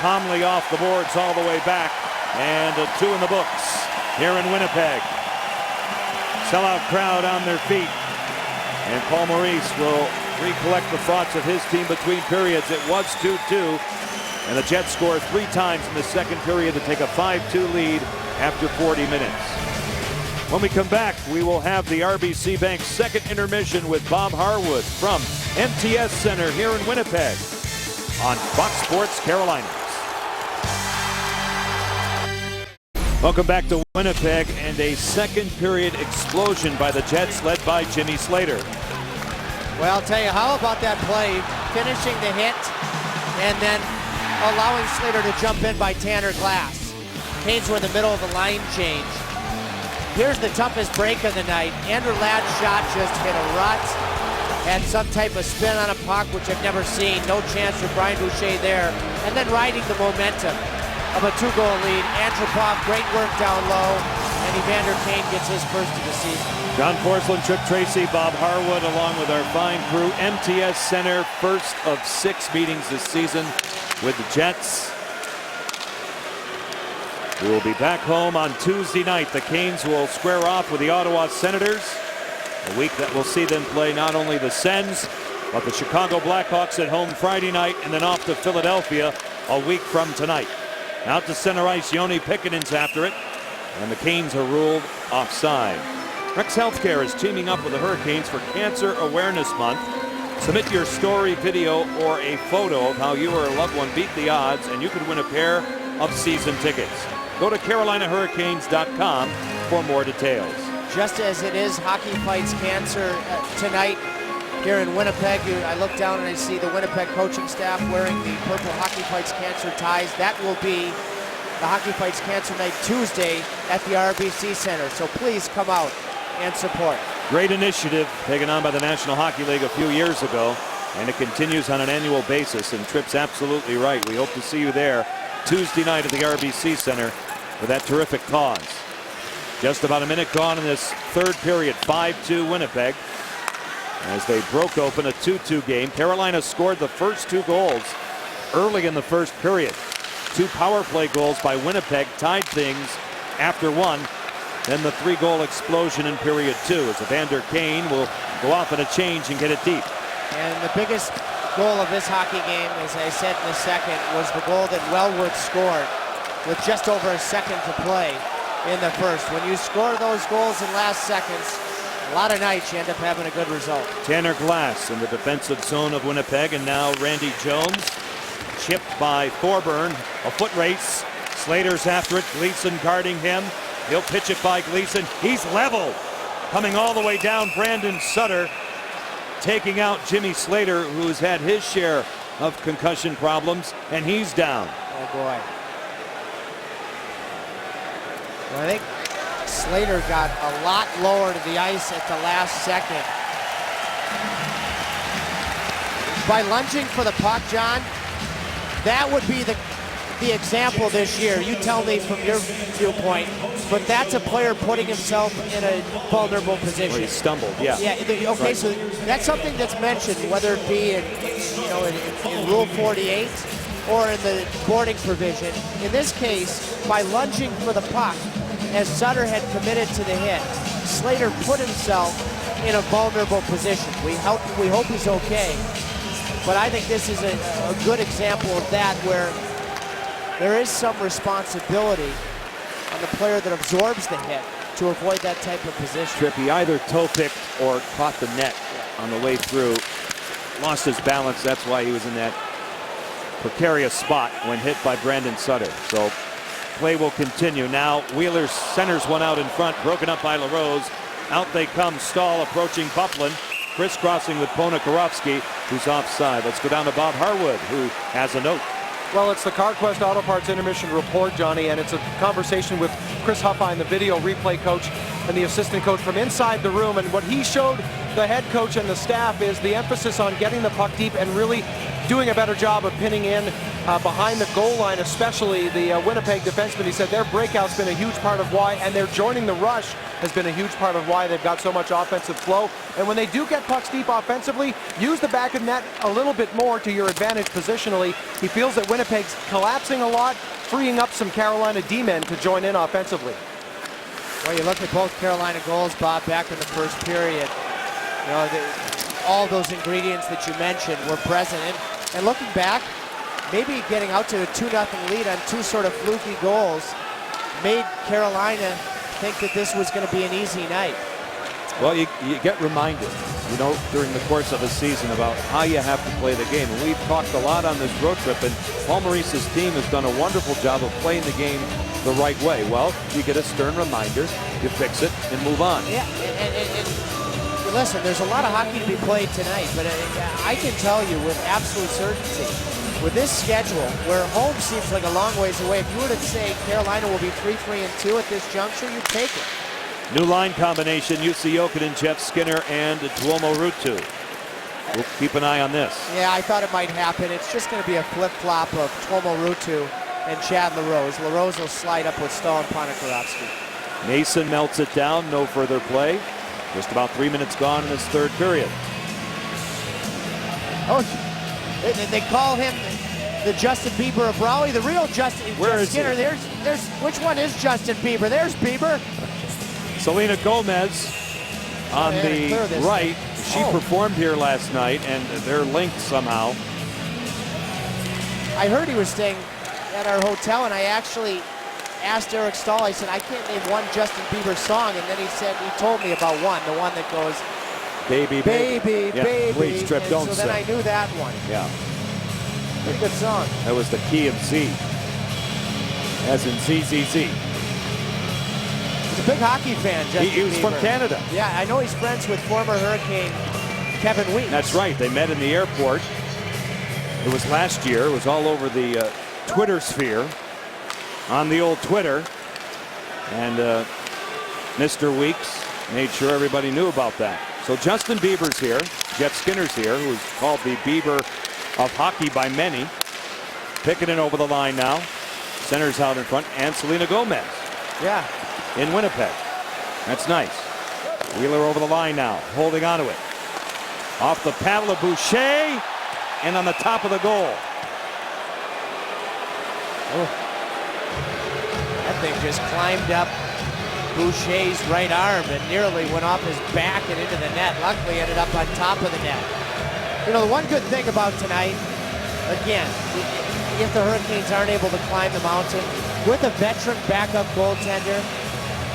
Calmly off the boards all the way back. And a 2 in the books here in Winnipeg. Sellout crowd on their feet. And Paul Maurice will recollect the thoughts of his team between periods. It was 2-2. And the Jets score 3 times in the second period to take a 5-2 lead after 40 minutes. When we come back, we will have the RBC Bank second intermission with Bob Harwood from MTS Center here in Winnipeg on Fox Sports Carolina. Welcome back to Winnipeg, and a second period explosion by the Jets led by Jimmy Slater. Well, I'll tell you, how about that play, finishing the hit and then allowing Slater to jump in by Tanner Glass. Canes were in the middle of the line change. Here's the toughest break of the night. Andrew Ladd's shot just hit a rut, had some type of spin on a puck, which I've never seen. No chance for Brian Boucher there. And then riding the momentum of a 2-goal lead. Antropov, great work down low, and Evander Kane gets his first of the season. John Porcelain, Trip Tracy, Bob Harwood, along with our fine crew. MTS Center, first of 6 meetings this season with the Jets. We will be back home on Tuesday night. The Canes will square off with the Ottawa Senators. A week that will see them play not only the Sens, but the Chicago Blackhawks at home Friday night, and then off to Philadelphia a week from tonight. Out to center ice, Yoni Pikkanen's after it, and the Canes are ruled offside. Rex Healthcare is teaming up with the Hurricanes for Cancer Awareness Month. Submit your story, video, or a photo of how you or a loved one beat the odds, and you could win a pair of season tickets. Go to CarolinaHurricanes.com for more details. Just as it is Hockey Fights Cancer tonight here in Winnipeg, I look down and I see the Winnipeg coaching staff wearing the purple Hockey Fights Cancer ties. That will be the Hockey Fights Cancer Night Tuesday at the RBC Center. So please come out and support. Great initiative taken on by the National Hockey League a few years ago, and it continues on an annual basis, and Tripp's absolutely right. We hope to see you there Tuesday night at the RBC Center for that terrific cause. Just about a minute gone in this third period, 5-2 Winnipeg, as they broke open a 2-2 game. Carolina scored the first 2 goals early in the first period. 2 power play goals by Winnipeg tied things after 1. Then the 3-goal explosion in period 2 as Evander Kane will go off in a change and get it deep. And the biggest goal of this hockey game, as I said in the second, was the goal that Wellwood scored with just over a second to play in the first. When you score those goals in last seconds, a lot of nights you end up having a good result. Tanner Glass in the defensive zone of Winnipeg, and now Randy Jones. Chipped by Thorburn. A foot race. Slater's after it. Gleason guarding him. He'll pitch it by Gleason. He's level. Coming all the way down, Brandon Sutter taking out Jimmy Slater, who's had his share of concussion problems, and he's down. Oh boy. Well, I think Slater got a lot lower to the ice at the last second. By lunging for the puck, John, that would be the example this year. You tell me from your viewpoint, but that's a player putting himself in a vulnerable position. Well, he stumbled, yeah. Yeah, okay, right. So that's something that's mentioned, whether it be in Rule 48 or in the boarding provision. In this case, by lunging for the puck, as Sutter had committed to the hit, Slater put himself in a vulnerable position. We hope he's okay, but I think this is a good example of that, where there is some responsibility on the player that absorbs the hit to avoid that type of position. Trippy either toe-picked or caught the net on the way through. Lost his balance. That's why he was in that precarious spot when hit by Brandon Sutter. So play will continue. Now Wheeler centers one out in front, broken up by LaRose. Out they come. Stahl approaching Bufflin, crisscrossing with Ponikarovsky, who's offside. Let's go down to Bob Harwood, who has a note. Well, it's the CarQuest Auto Parts intermission report, Johnny, and it's a conversation with Chris Huffine, the video replay coach, and the assistant coach from inside the room. And what he showed the head coach and the staff is the emphasis on getting the puck deep and really doing a better job of pinning in behind the goal line, especially the Winnipeg defensemen. He said their breakout's been a huge part of why, and their joining the rush has been a huge part of why they've got so much offensive flow. And when they do get pucks deep offensively, use the back of net a little bit more to your advantage positionally. He feels that Winnipeg's collapsing a lot, freeing up some Carolina D-men to join in offensively. Well, you look at both Carolina goals, Bob, back in the first period. You know, all those ingredients that you mentioned were present. And looking back, maybe getting out to a 2-0 lead on two sort of fluky goals made Carolina think that this was going to be an easy night. Well, you get reminded, you know, during the course of a season about how you have to play the game. And we've talked a lot on this road trip, and Paul Maurice's team has done a wonderful job of playing the game the right way. Well, you get a stern reminder, you fix it, and move on. Yeah, and listen, there's a lot of hockey to be played tonight, but I can tell you with absolute certainty, with this schedule, where home seems like a long ways away, if you were to say Carolina will be 3-3-2 at this juncture, you'd take it. New line combination, Jussi Jokinen, Jeff Skinner, and Tuomo Ruutu. We'll keep an eye on this. Yeah, I thought it might happen. It's just going to be a flip-flop of Tuomo Ruutu and Chad LaRose. LaRose will slide up with Stahl and Ponikarovsky. Mason melts it down, no further play. Just about 3 minutes gone in this third period. Oh, they call him the Justin Bieber of Brawley. The real Justin Skinner. There's which one is Justin Bieber? There's Bieber. Selena Gomez on the right. She performed here last night, and they're linked somehow. I heard he was staying at our hotel, and I actually asked Eric Stahl. I said, I can't name one Justin Bieber song, and then he told me about one, the one that goes, Baby, baby, yeah, baby. Please, Trip, and don't so sing. then I knew that one. Yeah. Pretty good song. That was the key of Z, as in ZZZ. He's a big hockey fan, Justin He was Bieber. from Canada. Yeah, I know he's friends with former Hurricane Kevin Weeks. That's right. They met in the airport. It was last year. It was all over the Twitter sphere, on the old Twitter. And Mr. Weeks made sure everybody knew about that. So Justin Bieber's here. Jeff Skinner's here, who's called the Bieber of hockey by many. Picking it over the line now. Center's out in front. And Selena Gomez. Yeah. In Winnipeg. That's nice. Wheeler over the line now. Holding onto it. Off the paddle of Boucher. And on the top of the goal. Oh. That thing just climbed up Boucher's right arm and nearly went off his back and into the net. Luckily ended up on top of the net. You know, the one good thing about tonight, again, if the Hurricanes aren't able to climb the mountain, with a veteran backup goaltender,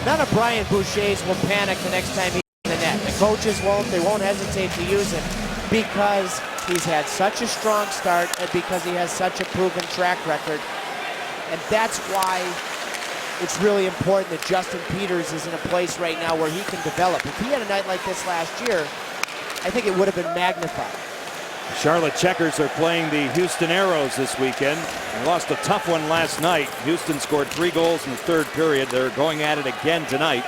none of Brian Boucher's will panic the next time he's in the net. The coaches won't. They won't hesitate to use him because he's had such a strong start and because he has such a proven track record. And that's why it's really important that Justin Peters is in a place right now where he can develop. If he had a night like this last year, I think it would have been magnified. Charlotte Checkers are playing the Houston Aeros this weekend. They lost a tough one last night. Houston scored 3 goals in the third period. They're going at it again tonight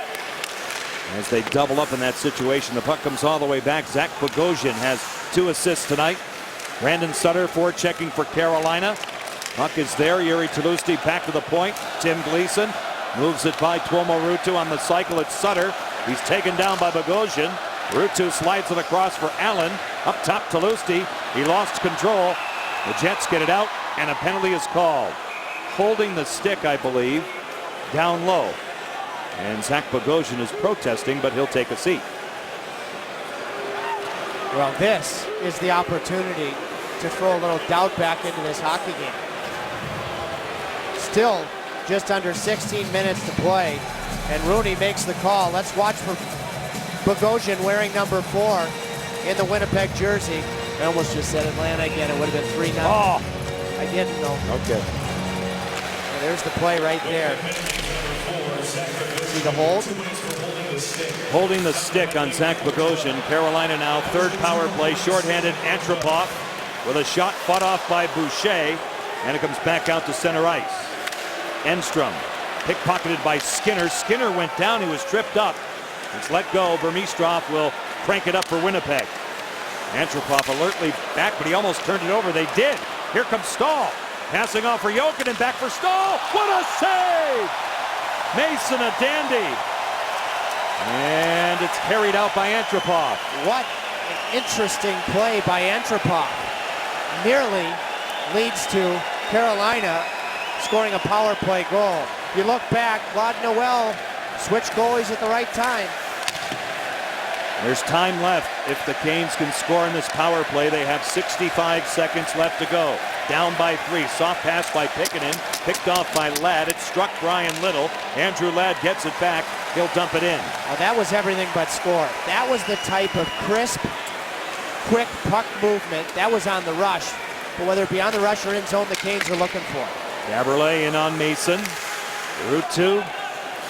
as they double up in that situation. The puck comes all the way back. Zach Bogosian has 2 assists tonight. Brandon Sutter forechecking for Carolina. Puck is there. Yuri Tulusti back to the point. Tim Gleason moves it by Tuomo Ruutu on the cycle. It's Sutter. He's taken down by Bogosian. Ruutu slides it across for Allen. Up top, Tulusti. He lost control. The Jets get it out, and a penalty is called. Holding the stick, I believe, down low. And Zach Bogosian is protesting, but he'll take a seat. Well, this is the opportunity to throw a little doubt back into this hockey game. Still just under 16 minutes to play, and Rooney makes the call. Let's watch for Bogosian wearing number 4 in the Winnipeg jersey. I almost just said Atlanta again. It would have been 3-0. Oh. I didn't know. Okay. And there's the play right there. See the hold? Holding the stick on Zach Bogosian. Carolina now third power play. Shorthanded Antropov with a shot fought off by Boucher. And it comes back out to center ice. Enstrom pickpocketed by Skinner. Skinner went down. He was tripped up. It's let go. Burmistrov will crank it up for Winnipeg. Antropov alertly back, but he almost turned it over. They did. Here comes Stahl. Passing off for Jokinen, back for Stahl. What a save! Mason a dandy. And it's carried out by Antropov. What an interesting play by Antropov. Nearly leads to Carolina scoring a power play goal. You look back, Claude Noel switched goalies at the right time. There's time left. If the Canes can score in this power play, they have 65 seconds left to go. Down by 3. Soft pass by Pickenen. Picked off by Ladd. It struck Brian Little. Andrew Ladd gets it back. He'll dump it in. Well, that was everything but score. That was the type of crisp, quick puck movement. That was on the rush. But whether it be on the rush or in zone, the Canes are looking for. Gabriellet in on Mason. Route 2.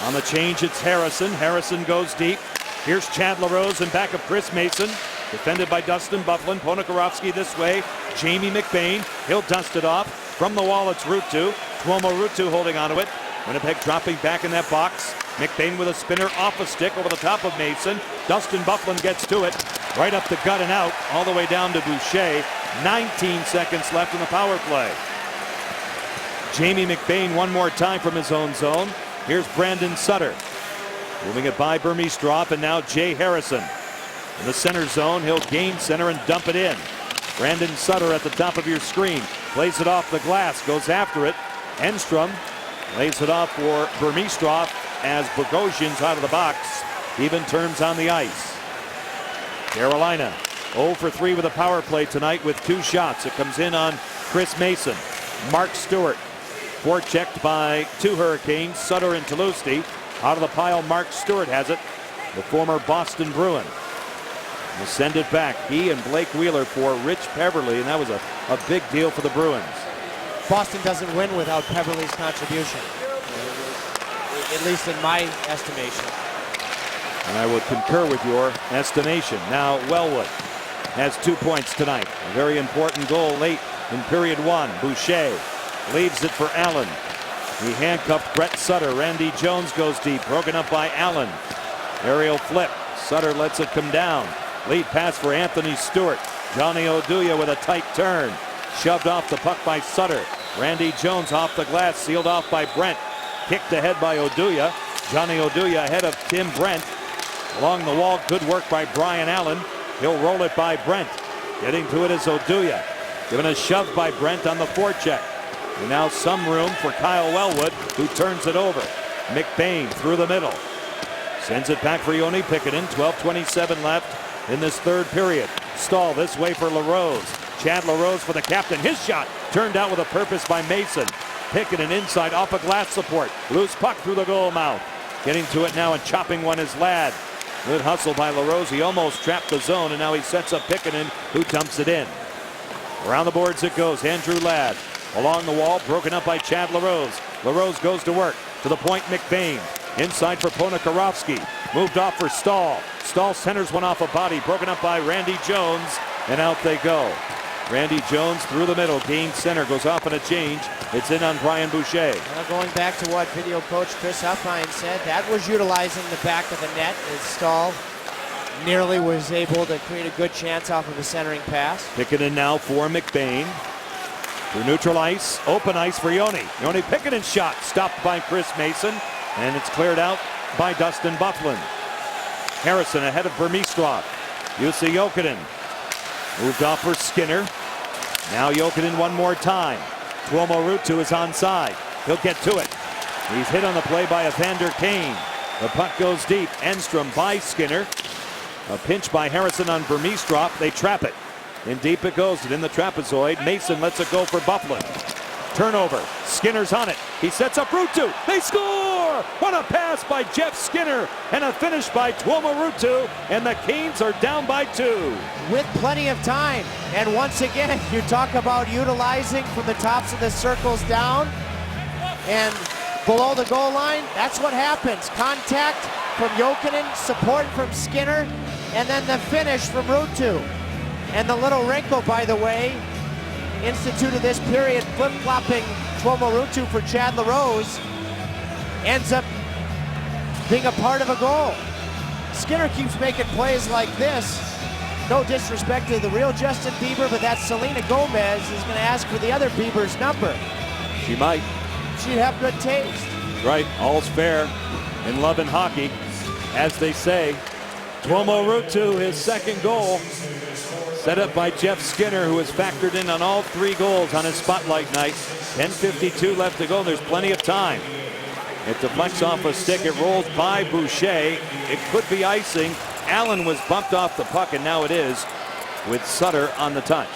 On the change, it's Harrison. Harrison goes deep. Here's Chad LaRose in back of Chris Mason. Defended by Dustin Byfuglien. Ponikarovsky this way. Jamie McBain. He'll dust it off. From the wall, it's Ruutu. Tuomo Ruutu holding onto it. Winnipeg dropping back in that box. McBain with a spinner off a stick over the top of Mason. Dustin Byfuglien gets to it. Right up the gut and out. All the way down to Boucher. 19 seconds left in the power play. Jamie McBain one more time from his own zone. Here's Brandon Sutter. Moving it by Burmistrov, and now Jay Harrison. In the center zone, he'll gain center and dump it in. Brandon Sutter at the top of your screen. Plays it off the glass, goes after it. Enstrom lays it off for Burmistrov as Bogosian's out of the box. Even terms on the ice. Carolina 0 for 3 with a power play tonight with 2 shots. It comes in on Chris Mason. Mark Stewart forechecked by 2 Hurricanes, Sutter and Tulusti. Out of the pile, Mark Stewart has it, the former Boston Bruin. Will send it back. He and Blake Wheeler for Rich Peverley, and that was a big deal for the Bruins. Boston doesn't win without Peverley's contribution, at least in my estimation. And I would concur with your estimation. Now Wellwood has 2 points tonight. A very important goal late in period 1. Boucher leaves it for Allen. He handcuffed Brett Sutter. Randy Jones goes deep, broken up by Allen. Aerial flip. Sutter lets it come down. Lead pass for Anthony Stewart. Johnny Oduya with a tight turn. Shoved off the puck by Sutter. Randy Jones off the glass, sealed off by Brent. Kicked ahead by Oduya. Johnny Oduya ahead of Tim Brent. Along the wall, good work by Brian Allen. He'll roll it by Brent. Getting to it is Oduya. Given a shove by Brent on the forecheck. And now some room for Kyle Wellwood, who turns it over. McBain through the middle. Sends it back for Joni Pickenen. 12:27 left in this third period. Stahl this way for LaRose. Chad LaRose for the captain. His shot turned out with a purpose by Mason. Picking inside off a glass support. Loose puck through the goal mouth. Getting to it now and chopping one is Ladd. Good hustle by LaRose. He almost trapped the zone, and now he sets up Pickenen, who dumps it in. Around the boards it goes. Andrew Ladd. Along the wall, broken up by Chad LaRose. LaRose goes to work. To the point, McBain. Inside for Ponikarovsky. Moved off for Stahl. Stahl centers one off a body. Broken up by Randy Jones. And out they go. Randy Jones through the middle. Gains center. Goes off on a change. It's in on Brian Boucher. Well, going back to what video coach Chris Huffine said, that was utilizing the back of the net as Stahl nearly was able to create a good chance off of a centering pass. Pickenen now for McBain. Through neutral ice. Open ice for Yoni. Yoni Pickenen's shot stopped by Chris Mason. And it's cleared out by Dustin Bufflin. Harrison ahead of Burmistrov. Jussi Jokinen moved off for Skinner. Now Jokinen one more time. Tuomo Ruutu is onside. He'll get to it. He's hit on the play by Evander Kane. The puck goes deep. Enstrom by Skinner. A pinch by Harrison on Burmistrov. They trap it. In deep it goes. In the trapezoid. Mason lets it go for Bufflin. Turnover. Skinner's on it. He sets up Ruutu. They score! What a pass by Jeff Skinner and a finish by Tuomo Ruutu, and the Canes are down by 2. With plenty of time. And once again, you talk about utilizing from the tops of the circles down and below the goal line. That's what happens. Contact from Jokinen, support from Skinner, and then the finish from Ruutu. And the little wrinkle, by the way, instituted this period, flip-flopping Tuomo Ruutu for Chad LaRose, ends up being a part of a goal. Skinner keeps making plays like this. No disrespect to the real Justin Bieber, but that Selena Gomez is going to ask for the other Bieber's number. She might. She'd have good taste. Right, all's fair in love and hockey, as they say. Tuomo Ruutu, his second goal. Set up by Jeff Skinner, who has factored in on all 3 goals on his spotlight night. 10:52 left to go. There's plenty of time. It deflects off a stick. It rolls by Boucher. It could be icing. Allen was bumped off the puck, and now it is with Sutter on the touch.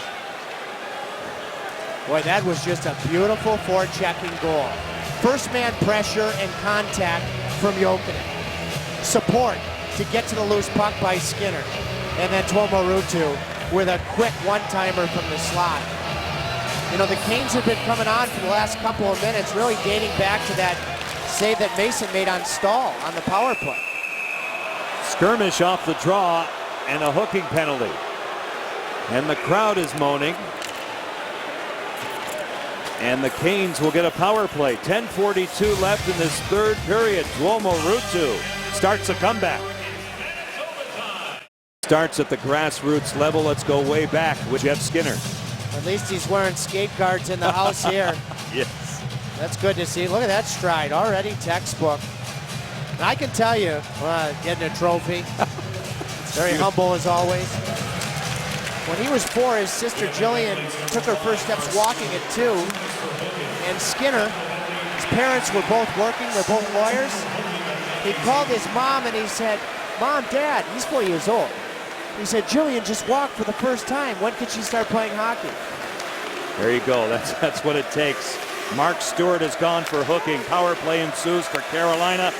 Boy, that was just a beautiful forechecking goal. First man pressure and contact from Jokinen. Support to get to the loose puck by Skinner. And then Tuomo Ruutu with a quick one-timer from the slot. You know, the Canes have been coming on for the last couple of minutes, really dating back to that save that Mason made on Stahl on the power play. Skirmish off the draw and a hooking penalty. And the crowd is moaning. And the Canes will get a power play. 10:42 left in this third period. Tuomo Ruutu starts a comeback. Starts at the grassroots level. Let's go way back with Jeff Skinner. At least he's wearing skate guards in the house here. Yes. That's good to see. Look at that stride, already textbook. And I can tell you, getting a trophy. Very humble as always. When he was 4, his sister Jillian took her first steps walking at 2. And Skinner, his parents were both working, they're both lawyers. He called his mom and he said, "Mom, Dad," he's 4 years old. He said, "Jillian just walked for the first time. When could she start playing hockey?" There you go. That's what it takes. Mark Stewart has gone for hooking. Power play ensues for Carolina.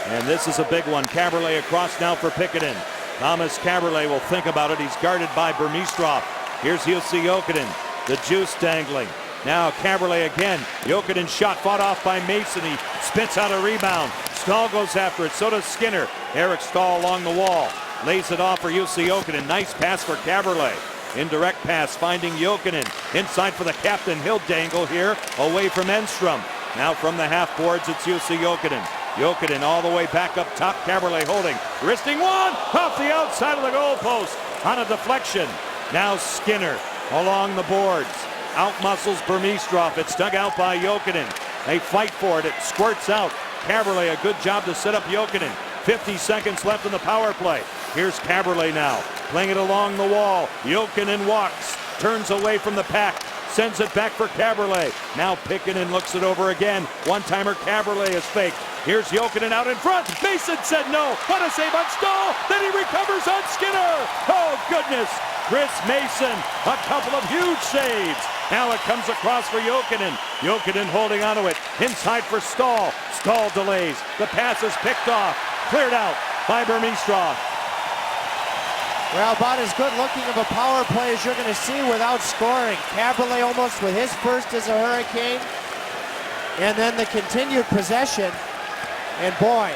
And this is a big one. Caberlet across now for Pickenden. Thomas Caberlet will think about it. He's guarded by Burmistrov. Here's Jussi Jokinen. The juice dangling. Now Caberlet again. Jokinen shot fought off by Mason. He spits out a rebound. Stahl goes after it. So does Skinner. Eric Stahl along the wall. Lays it off for Jussi Jokinen. Nice pass for Caberlet. Indirect pass finding Jokinen. Inside for the captain. He'll dangle here away from Enstrom. Now from the half boards it's Jussi Jokinen. Jokinen all the way back up top. Caberlet holding. Wristing one off the outside of the goalpost on a deflection. Now Skinner along the boards. Out muscles Burmistrov. It's dug out by Jokinen. They fight for it. It squirts out. Caberlet a good job to set up Jokinen. 50 seconds left in the power play. Here's Caberlet now, playing it along the wall. Jokinen walks, turns away from the pack, sends it back for Caberlet. Now Pickenen looks it over again. One-timer Caberlet is faked. Here's Jokinen out in front. Mason said no. What a save on Stahl. Then he recovers on Skinner. Oh, goodness. Chris Mason, a couple of huge saves. Now it comes across for Jokinen. Jokinen holding onto it. Inside for Stahl. Stahl delays. The pass is picked off. Cleared out by Burmistrov. Well, about as good looking of a power play as you're going to see without scoring. Caberlet almost with his first as a Hurricane. And then the continued possession. And boy,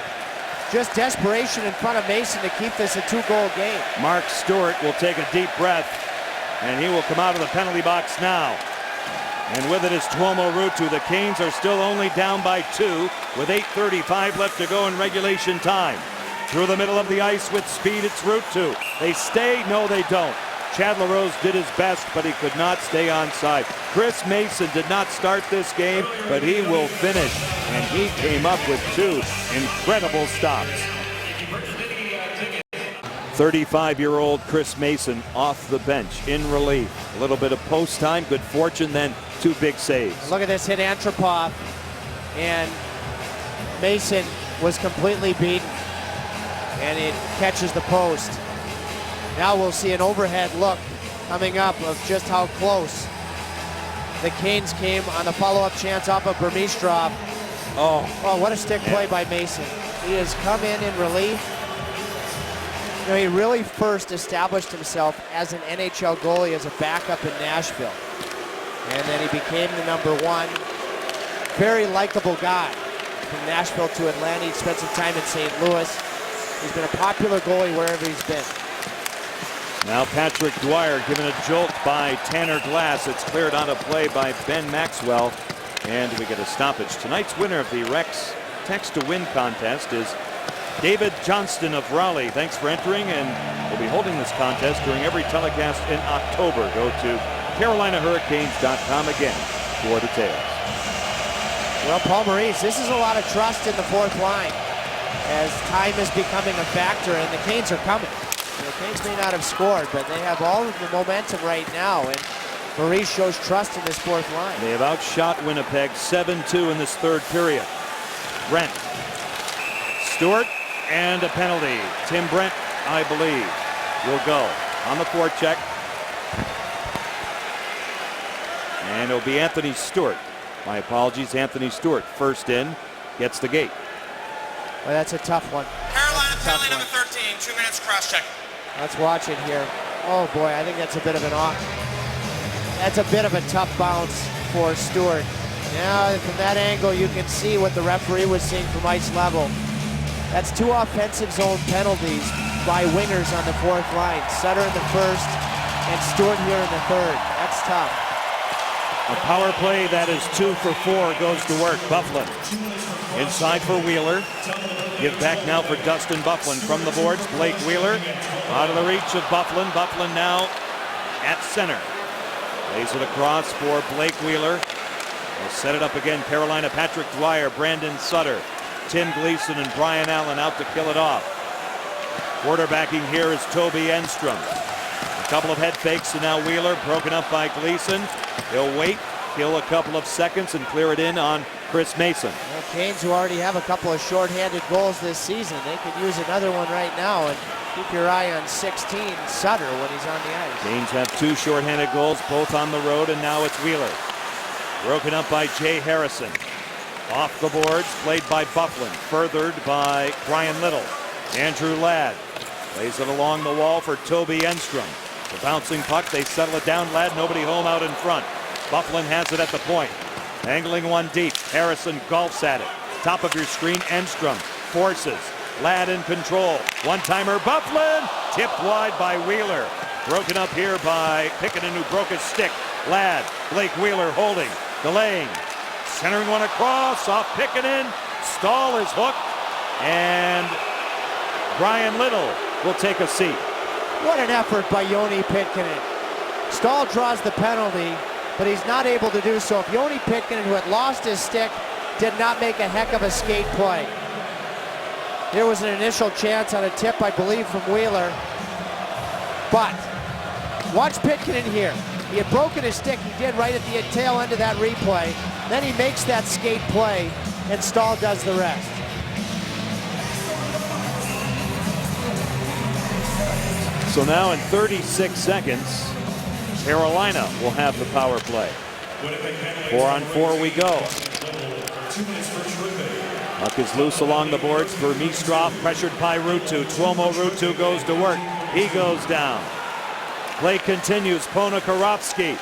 just desperation in front of Mason to keep this a 2-goal game. Mark Stewart will take a deep breath, and he will come out of the penalty box now. And with it is Tuomo Ruutu. The Canes are still only down by 2 with 8:35 left to go in regulation time. Through the middle of the ice with speed, it's Ruutu. They stay? No, they don't. Chad LaRose did his best, but he could not stay on side. Chris Mason did not start this game, but he will finish. And he came up with 2 incredible stops. 35-year-old Chris Mason off the bench in relief. A little bit of post time, good fortune, then 2 big saves. Look at this hit, Antropov, and Mason was completely beaten, and it catches the post. Now we'll see an overhead look coming up of just how close the Canes came on the follow-up chance off of Burmistrov. Oh, what a stick play by Mason. He has come in relief. You know, he really first established himself as an NHL goalie as a backup in Nashville. And then he became the #1. Very likable guy. From Nashville to Atlanta, he spent some time in St. Louis. He's been a popular goalie wherever he's been. Now Patrick Dwyer given a jolt by Tanner Glass. It's cleared on a play by Ben Maxwell. And we get a stoppage. Tonight's winner of the Rex Text to Win contest is David Johnston of Raleigh. Thanks for entering, and we'll be holding this contest during every telecast in October. Go to CarolinaHurricanes.com again for details. Well, Paul Maurice, this is a lot of trust in the fourth line as time is becoming a factor, and the Canes are coming. The Canes may not have scored, but they have all of the momentum right now, and Maurice shows trust in this fourth line. They have outshot Winnipeg 7-2 in this third period. Brent. Stewart, and a penalty. Tim Brent, I believe, will go on the forecheck. And it'll be Anthony Stewart. My apologies, Anthony Stewart, first in, gets the gate. Well, that's a tough one. Carolina penalty number 13, 2 minutes cross-check. Let's watch it here. Oh boy, I think that's a bit of an off. That's a bit of a tough bounce for Stewart. Now, from that angle, you can see what the referee was seeing from ice level. That's 2 offensive zone penalties by wingers on the fourth line. Sutter in the first and Stewart here in the third. That's tough. A power play that is 2 for 4 goes to work. Bufflin inside for Wheeler. Give back now for Dustin Bufflin from the boards. Blake Wheeler out of the reach of Bufflin. Bufflin now at center. Lays it across for Blake Wheeler. They'll set it up again. Carolina, Patrick Dwyer, Brandon Sutter, Tim Gleason, and Brian Allen out to kill it off. Quarterbacking here is Toby Enstrom. A couple of head fakes, and now Wheeler broken up by Gleason. He'll wait, kill a couple of seconds, and clear it in on Chris Mason. Well, Canes, who already have a couple of shorthanded goals this season, they could use another one right now. And keep your eye on 16, Sutter, when he's on the ice. Canes have 2 shorthanded goals, both on the road, and now it's Wheeler. Broken up by Jay Harrison. Off the boards, played by Bufflin, furthered by Brian Little. Andrew Ladd lays it along the wall for Toby Enstrom. The bouncing puck, they settle it down. Ladd, nobody home out in front. Bufflin has it at the point. Angling one deep. Harrison golfs at it. Top of your screen, Enstrom forces. Ladd in control. One-timer, Bufflin! Tipped wide by Wheeler. Broken up here by Pickett, who broke his stick. Ladd, Blake Wheeler holding, delaying. Centering one across, off Pickett. Stahl is hooked, and Brian Little will take a seat. What an effort by Joni Pitkanen. Stahl draws the penalty, but he's not able to do so. If Joni Pitkanen, who had lost his stick, did not make a heck of a skate play. There was an initial chance on a tip, I believe, from Wheeler. But watch Pitkanen here. He had broken his stick. He did right at the tail end of that replay. Then he makes that skate play, and Stahl does the rest. So now in 36 seconds, Carolina will have the power play. 4-on-4 we go. Puck is loose along the boards for Mistrov, pressured by Ruutu. Tuomo Ruutu goes to work. He goes down. Play continues. Ponikarovsky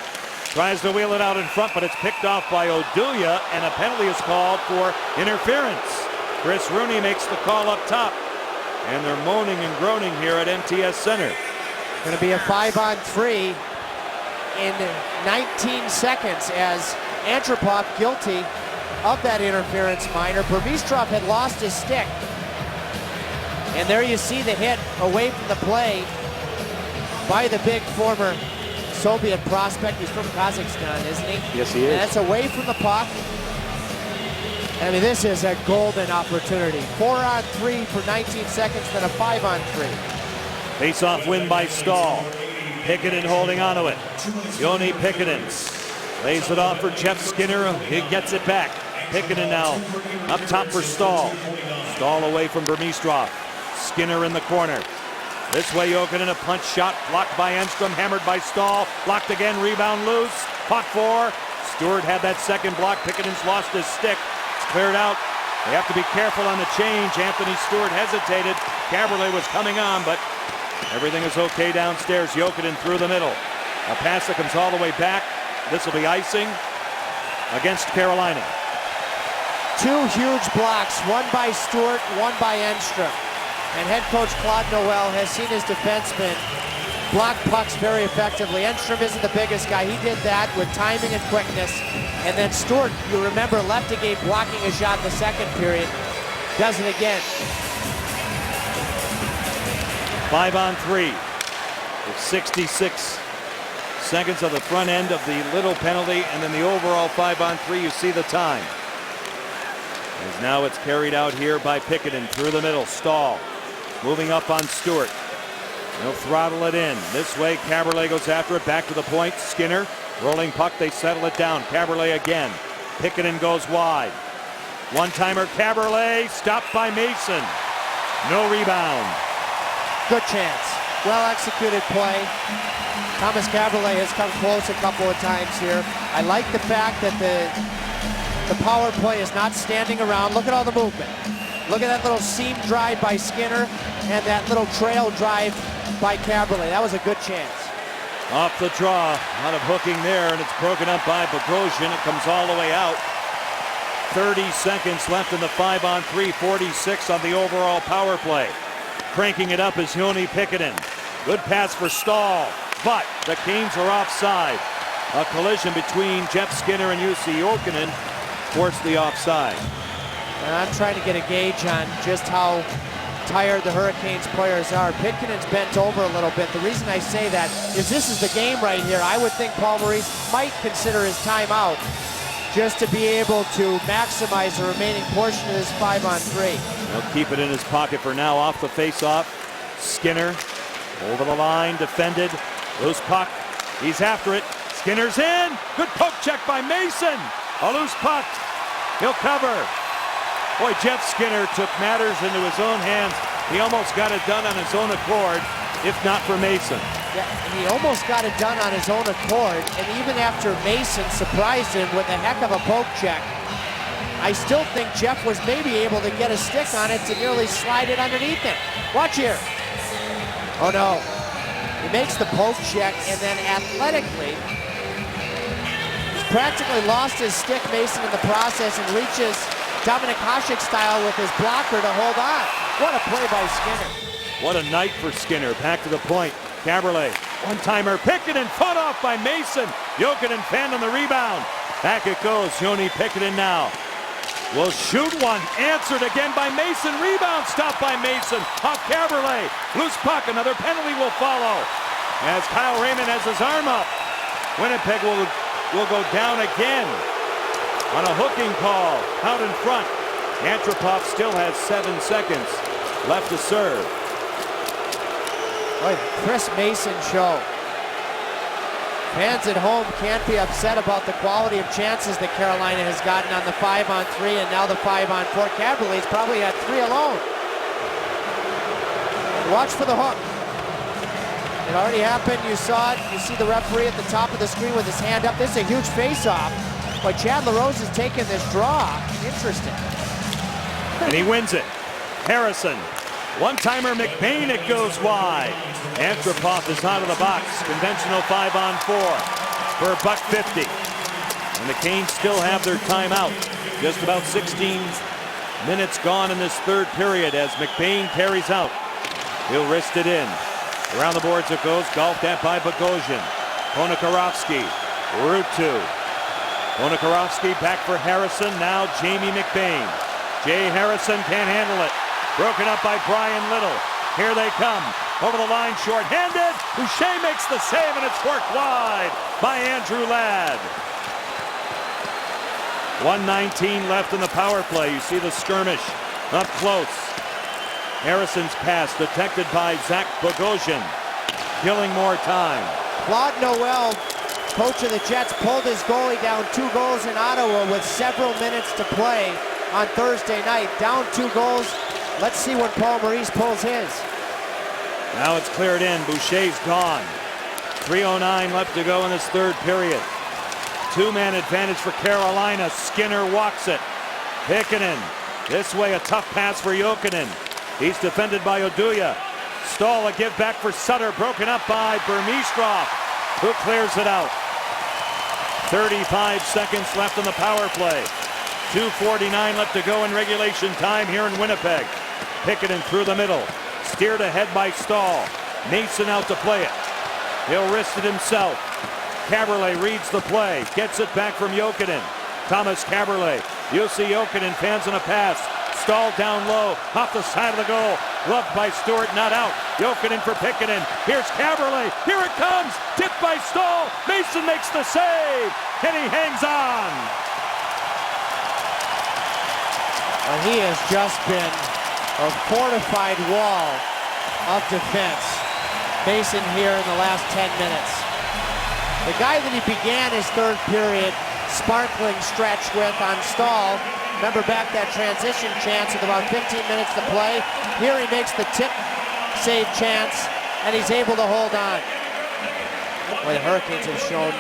tries to wheel it out in front, but it's picked off by Oduya, and a penalty is called for interference. Chris Rooney makes the call up top, and they're moaning and groaning here at MTS Center. Going to be a 5-on-3 in 19 seconds as Antropov guilty of that interference minor. Burmistrov had lost his stick. And there you see the hit away from the play by the big former Soviet prospect. He's from Kazakhstan, isn't he? Yes, he is. And that's away from the puck. I mean, this is a golden opportunity. 4-on-3 for 19 seconds, then a 5-on-3. Face-off win by Stahl. Pickett holding onto it. Joni Pickett lays it off for Jeff Skinner. He gets it back. Pickett now up top for Stahl. Stahl away from Burmistrov. Skinner in the corner. This way Jokinen, a punch shot blocked by Enstrom, hammered by Stahl. Blocked again, rebound loose. Fought for. Stewart had that second block. Pickett's lost his stick. It's cleared out. They have to be careful on the change. Anthony Stewart hesitated. Caberlet was coming on, but everything is okay downstairs. Jokinen through the middle. A pass that comes all the way back. This will be icing against Carolina. Two huge blocks, one by Stewart, one by Enstrom. And head coach Claude Noel has seen his defensemen block pucks very effectively. Enstrom isn't the biggest guy. He did that with timing and quickness. And then Stewart, you remember, left a game blocking a shot in the second period. Does it again. 5-on-3 with 66 seconds of the front end of the little penalty, and then the overall 5-on-3. You see the time. As now it's carried out here by Pickett through the middle. Stahl moving up on Stewart. They'll throttle it in. This way, Caberlet goes after it. Back to the point. Skinner rolling puck. They settle it down. Caberlet again. Pickett goes wide. One-timer Caberlet stopped by Mason. No rebound. Good chance. Well executed play. Thomas Caberlet has come close a couple of times here. I like the fact that the power play is not standing around. Look at all the movement. Look at that little seam drive by Skinner and that little trail drive by Caberlet. That was a good chance. Off the draw, a lot of hooking there, and it's broken up by Bogosian. It comes all the way out. 30 seconds left in the 5-on-3, 46 on the overall power play. Cranking it up is Joni Pickett. Good pass for Stahl, but the Canes are offside. A collision between Jeff Skinner and Jussi Jokinen forced the offside. And I'm trying to get a gauge on just how tired the Hurricanes players are. Pitkinen's bent over a little bit. The reason I say that is this is the game right here. I would think Paul Maurice might consider his timeout just to be able to maximize the remaining portion of this 5-on-3. He'll keep it in his pocket for now. Off the face-off. Skinner over the line, defended. Loose puck. He's after it. Skinner's in. Good poke check by Mason. A loose puck. He'll cover. Boy, Jeff Skinner took matters into his own hands. He almost got it done on his own accord, if not for Mason. Yeah, he almost got it done on his own accord, and even after Mason surprised him with a heck of a poke check, I still think Jeff was maybe able to get a stick on it to nearly slide it underneath him. Watch here. Oh no. He makes the poke check, and then athletically, he's practically lost his stick, Mason, in the process, and reaches Dominik Hasek style with his blocker to hold on. What a play by Skinner. What a night for Skinner. Back to the point. Caberlet, one-timer, Pickett fought off by Mason. Jokinen fanned on the rebound. Back it goes. Joni Pickett now will shoot one. Answered again by Mason. Rebound stopped by Mason. Off Caberlet. Loose puck. Another penalty will follow. As Kyle Raymond has his arm up. Winnipeg will go down again on a hooking call out in front. Antropov still has 7 seconds left to serve. Boy, Chris Mason show. Fans at home can't be upset about the quality of chances that Carolina has gotten on the 5-on-3 and now the 5-on-4. Caberlet's probably had 3 alone. And watch for the hook. It already happened. You saw it. You see the referee at the top of the screen with his hand up. This is a huge face-off. But Chad LaRose is taking this draw. Interesting. And he wins it. Harrison. One-timer McBain, it goes wide. Antropov is out of the box. Conventional 5-on-4 for $1.50. And the Canes still have their timeout. Just about 16 minutes gone in this third period as McBain carries out. He'll wrist it in. Around the boards it goes. Golfed at by Bogosian. Ponikarovsky. Route 2. Ponikarovsky back for Harrison. Now Jamie McBain. Jay Harrison can't handle it. Broken up by Brian Little. Here they come. Over the line, short-handed. Boucher makes the save, and it's worked wide by Andrew Ladd. 1:19 left in the power play. You see the skirmish up close. Harrison's pass detected by Zach Bogosian. Killing more time. Claude Noel, coach of the Jets, pulled his goalie down 2 goals in Ottawa with several minutes to play on Thursday night. Down 2 goals. Let's see when Paul Maurice pulls his. Now it's cleared in. Boucher's gone. 3:09 left to go in this third period. 2-man advantage for Carolina. Skinner walks it. Heikkinen. This way, a tough pass for Jokinen. He's defended by Oduya. Stahl, a give back for Sutter. Broken up by Burmistrov, who clears it out. 35 seconds left in the power play. 2:49 left to go in regulation time here in Winnipeg. Heikkinen through the middle. Steered ahead by Stahl. Mason out to play it. He'll wrist it himself. Caberlet reads the play. Gets it back from Jokinen. Thomas Caberlet. Jussi Jokinen fans on a pass. Stahl down low. Off the side of the goal. Gloved by Stewart. Not out. Jokinen for Heikkinen. Here's Caberlet. Here it comes. Tipped by Stahl. Mason makes the save. And he hangs on. Well, he has just been a fortified wall of defense. Mason here in the last 10 minutes. The guy that he began his third period sparkling stretch with on Stahl. Remember back that transition chance with about 15 minutes to play. Here he makes the tip save chance, and he's able to hold on. Well, the Hurricanes have shown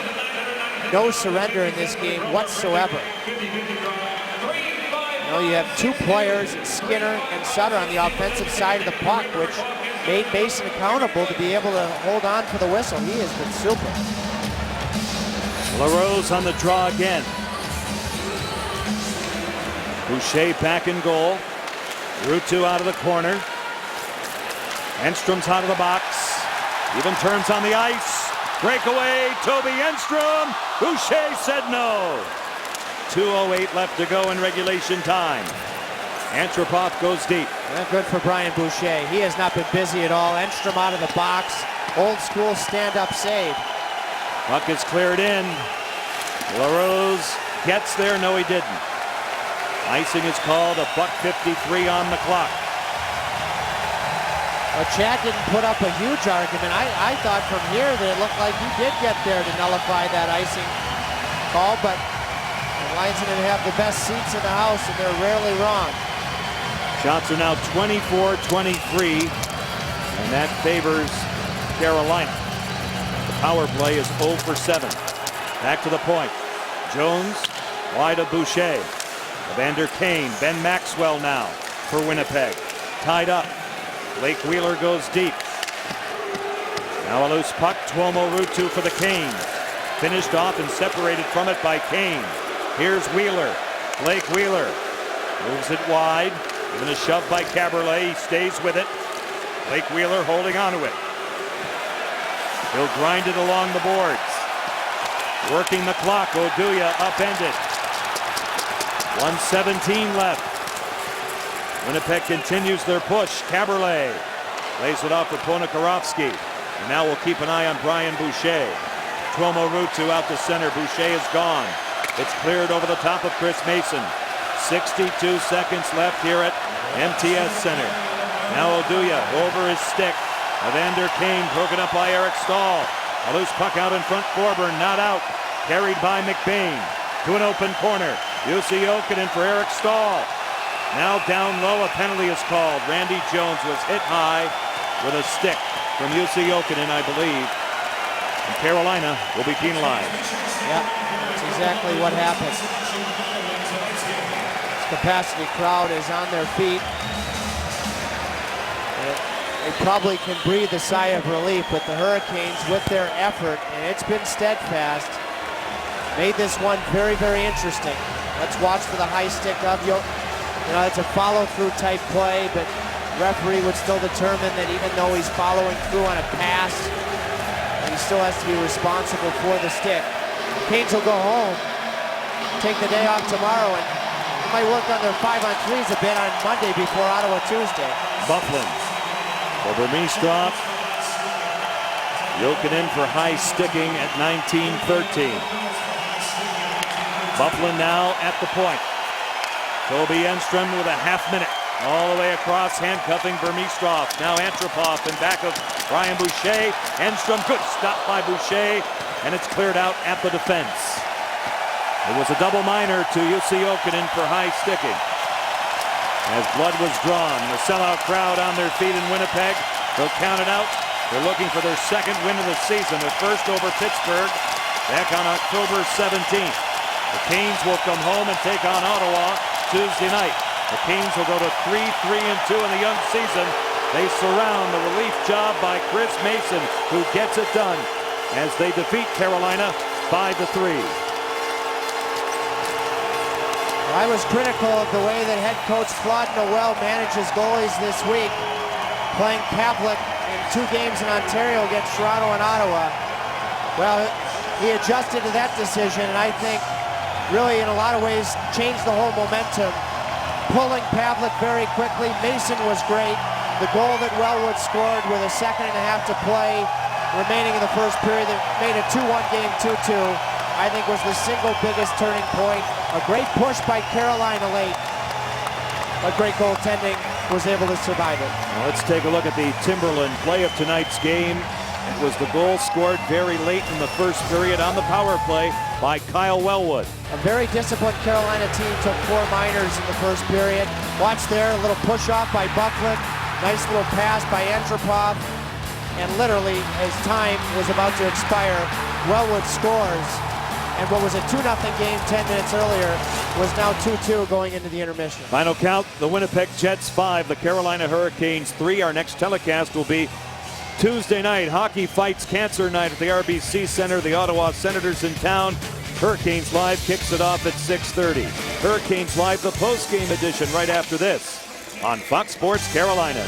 no surrender in this game whatsoever. You have 2 players, Skinner and Sutter, on the offensive side of the puck, which made Mason accountable to be able to hold on for the whistle. He has been super. LaRose on the draw again. Boucher back in goal. Route 2 out of the corner. Enstrom's out of the box. Even turns on the ice. Breakaway, Toby Enstrom. Boucher said no. 2:08 left to go in regulation time. Antropov goes deep. Good for Brian Boucher. He has not been busy at all. Enstrom out of the box. Old school stand-up save. Puck is cleared in. LaRose gets there. No, he didn't. Icing is called. $1:53 on the clock. Well, Chad didn't put up a huge argument. I thought from here that it looked like he did get there to nullify that icing call, but the linesmen have the best seats in the house, and they're rarely wrong. Shots are now 24-23, and that favors Carolina. The power play is 0 for 7. Back to the point. Jones, wide of Boucher. Evander Kane, Ben Maxwell now for Winnipeg. Tied up. Blake Wheeler goes deep. Now a loose puck. Tuomo Route 2 for the Canes. Finished off and separated from it by Kane. Here's Wheeler. Blake Wheeler moves it wide. Given a shove by Caberlet. He stays with it. Blake Wheeler holding onto it. He'll grind it along the boards. Working the clock. Oduya upended. 1:17 left. Winnipeg continues their push. Caberlet lays it off for Ponikarovsky. And now we'll keep an eye on Brian Boucher. Tuomo Route 2 out to center. Boucher is gone. It's cleared over the top of Chris Mason. 62 seconds left here at MTS Center. Now Oduya over his stick. Evander Kane broken up by Eric Stahl. A loose puck out in front. Forburn not out. Carried by McBain to an open corner. Jussi Jokinen for Eric Stahl. Now down low, a penalty is called. Randy Jones was hit high with a stick. from UC Jokinen, I believe. And Carolina will be penalized. Yeah, that's exactly what happened. This capacity crowd is on their feet. They probably can breathe a sigh of relief, but the Hurricanes, with their effort, and it's been steadfast, made this one very, very interesting. Let's watch for the high stick of it's a follow-through type play, but referee would still determine that even though he's following through on a pass, he still has to be responsible for the stick. Canes will go home, take the day off tomorrow, and they might work on their 5-on-3s a bit on Monday before Ottawa Tuesday. Bufflin over Meestrop. Jokinen for high sticking at 19-13. Bufflin now at the point. Toby Enstrom with a half minute. All the way across, handcuffing Vermeestroff. Now Antropov in back of Brian Boucher. Enstrom, good stop by Boucher, and it's cleared out at the defense. It was a double minor to UC Jokinen for high sticking. As blood was drawn, the sellout crowd on their feet in Winnipeg. They'll count it out. They're looking for their second win of the season, their first over Pittsburgh back on October 17th. The Canes will come home and take on Ottawa Tuesday night. The Canes will go to 3-3-2 in the young season. They surround the relief job by Chris Mason, who gets it done as they defeat Carolina 5-3. I was critical of the way that head coach Claude Noel manages goalies this week, playing Pavlik in 2 games in Ontario against Toronto and Ottawa. Well, he adjusted to that decision, and I think really in a lot of ways changed the whole momentum. Pulling Pavlik very quickly. Mason was great. The goal that Wellwood scored with a second and a half to play remaining in the first period that made a 2-1 game 2-2, I think was the single biggest turning point. A great push by Carolina late, but great goaltending was able to survive it. Now let's take a look at the Timberland play of tonight's game. It was the goal scored very late in the first period on the power play by Kyle Wellwood. A very disciplined Carolina team took 4 minors in the first period. Watch there, a little push off by Buckland. Nice little pass by Antropov. And literally, as time was about to expire, Wellwood scores. And what was a 2-0 game 10 minutes earlier was now 2-2 going into the intermission. Final count, the Winnipeg Jets 5, the Carolina Hurricanes 3. Our next telecast will be Tuesday night. Hockey Fights Cancer Night at the RBC Center. The Ottawa Senators in town. Hurricanes Live kicks it off at 6:30. Hurricanes Live, the post-game edition right after this on Fox Sports Carolina.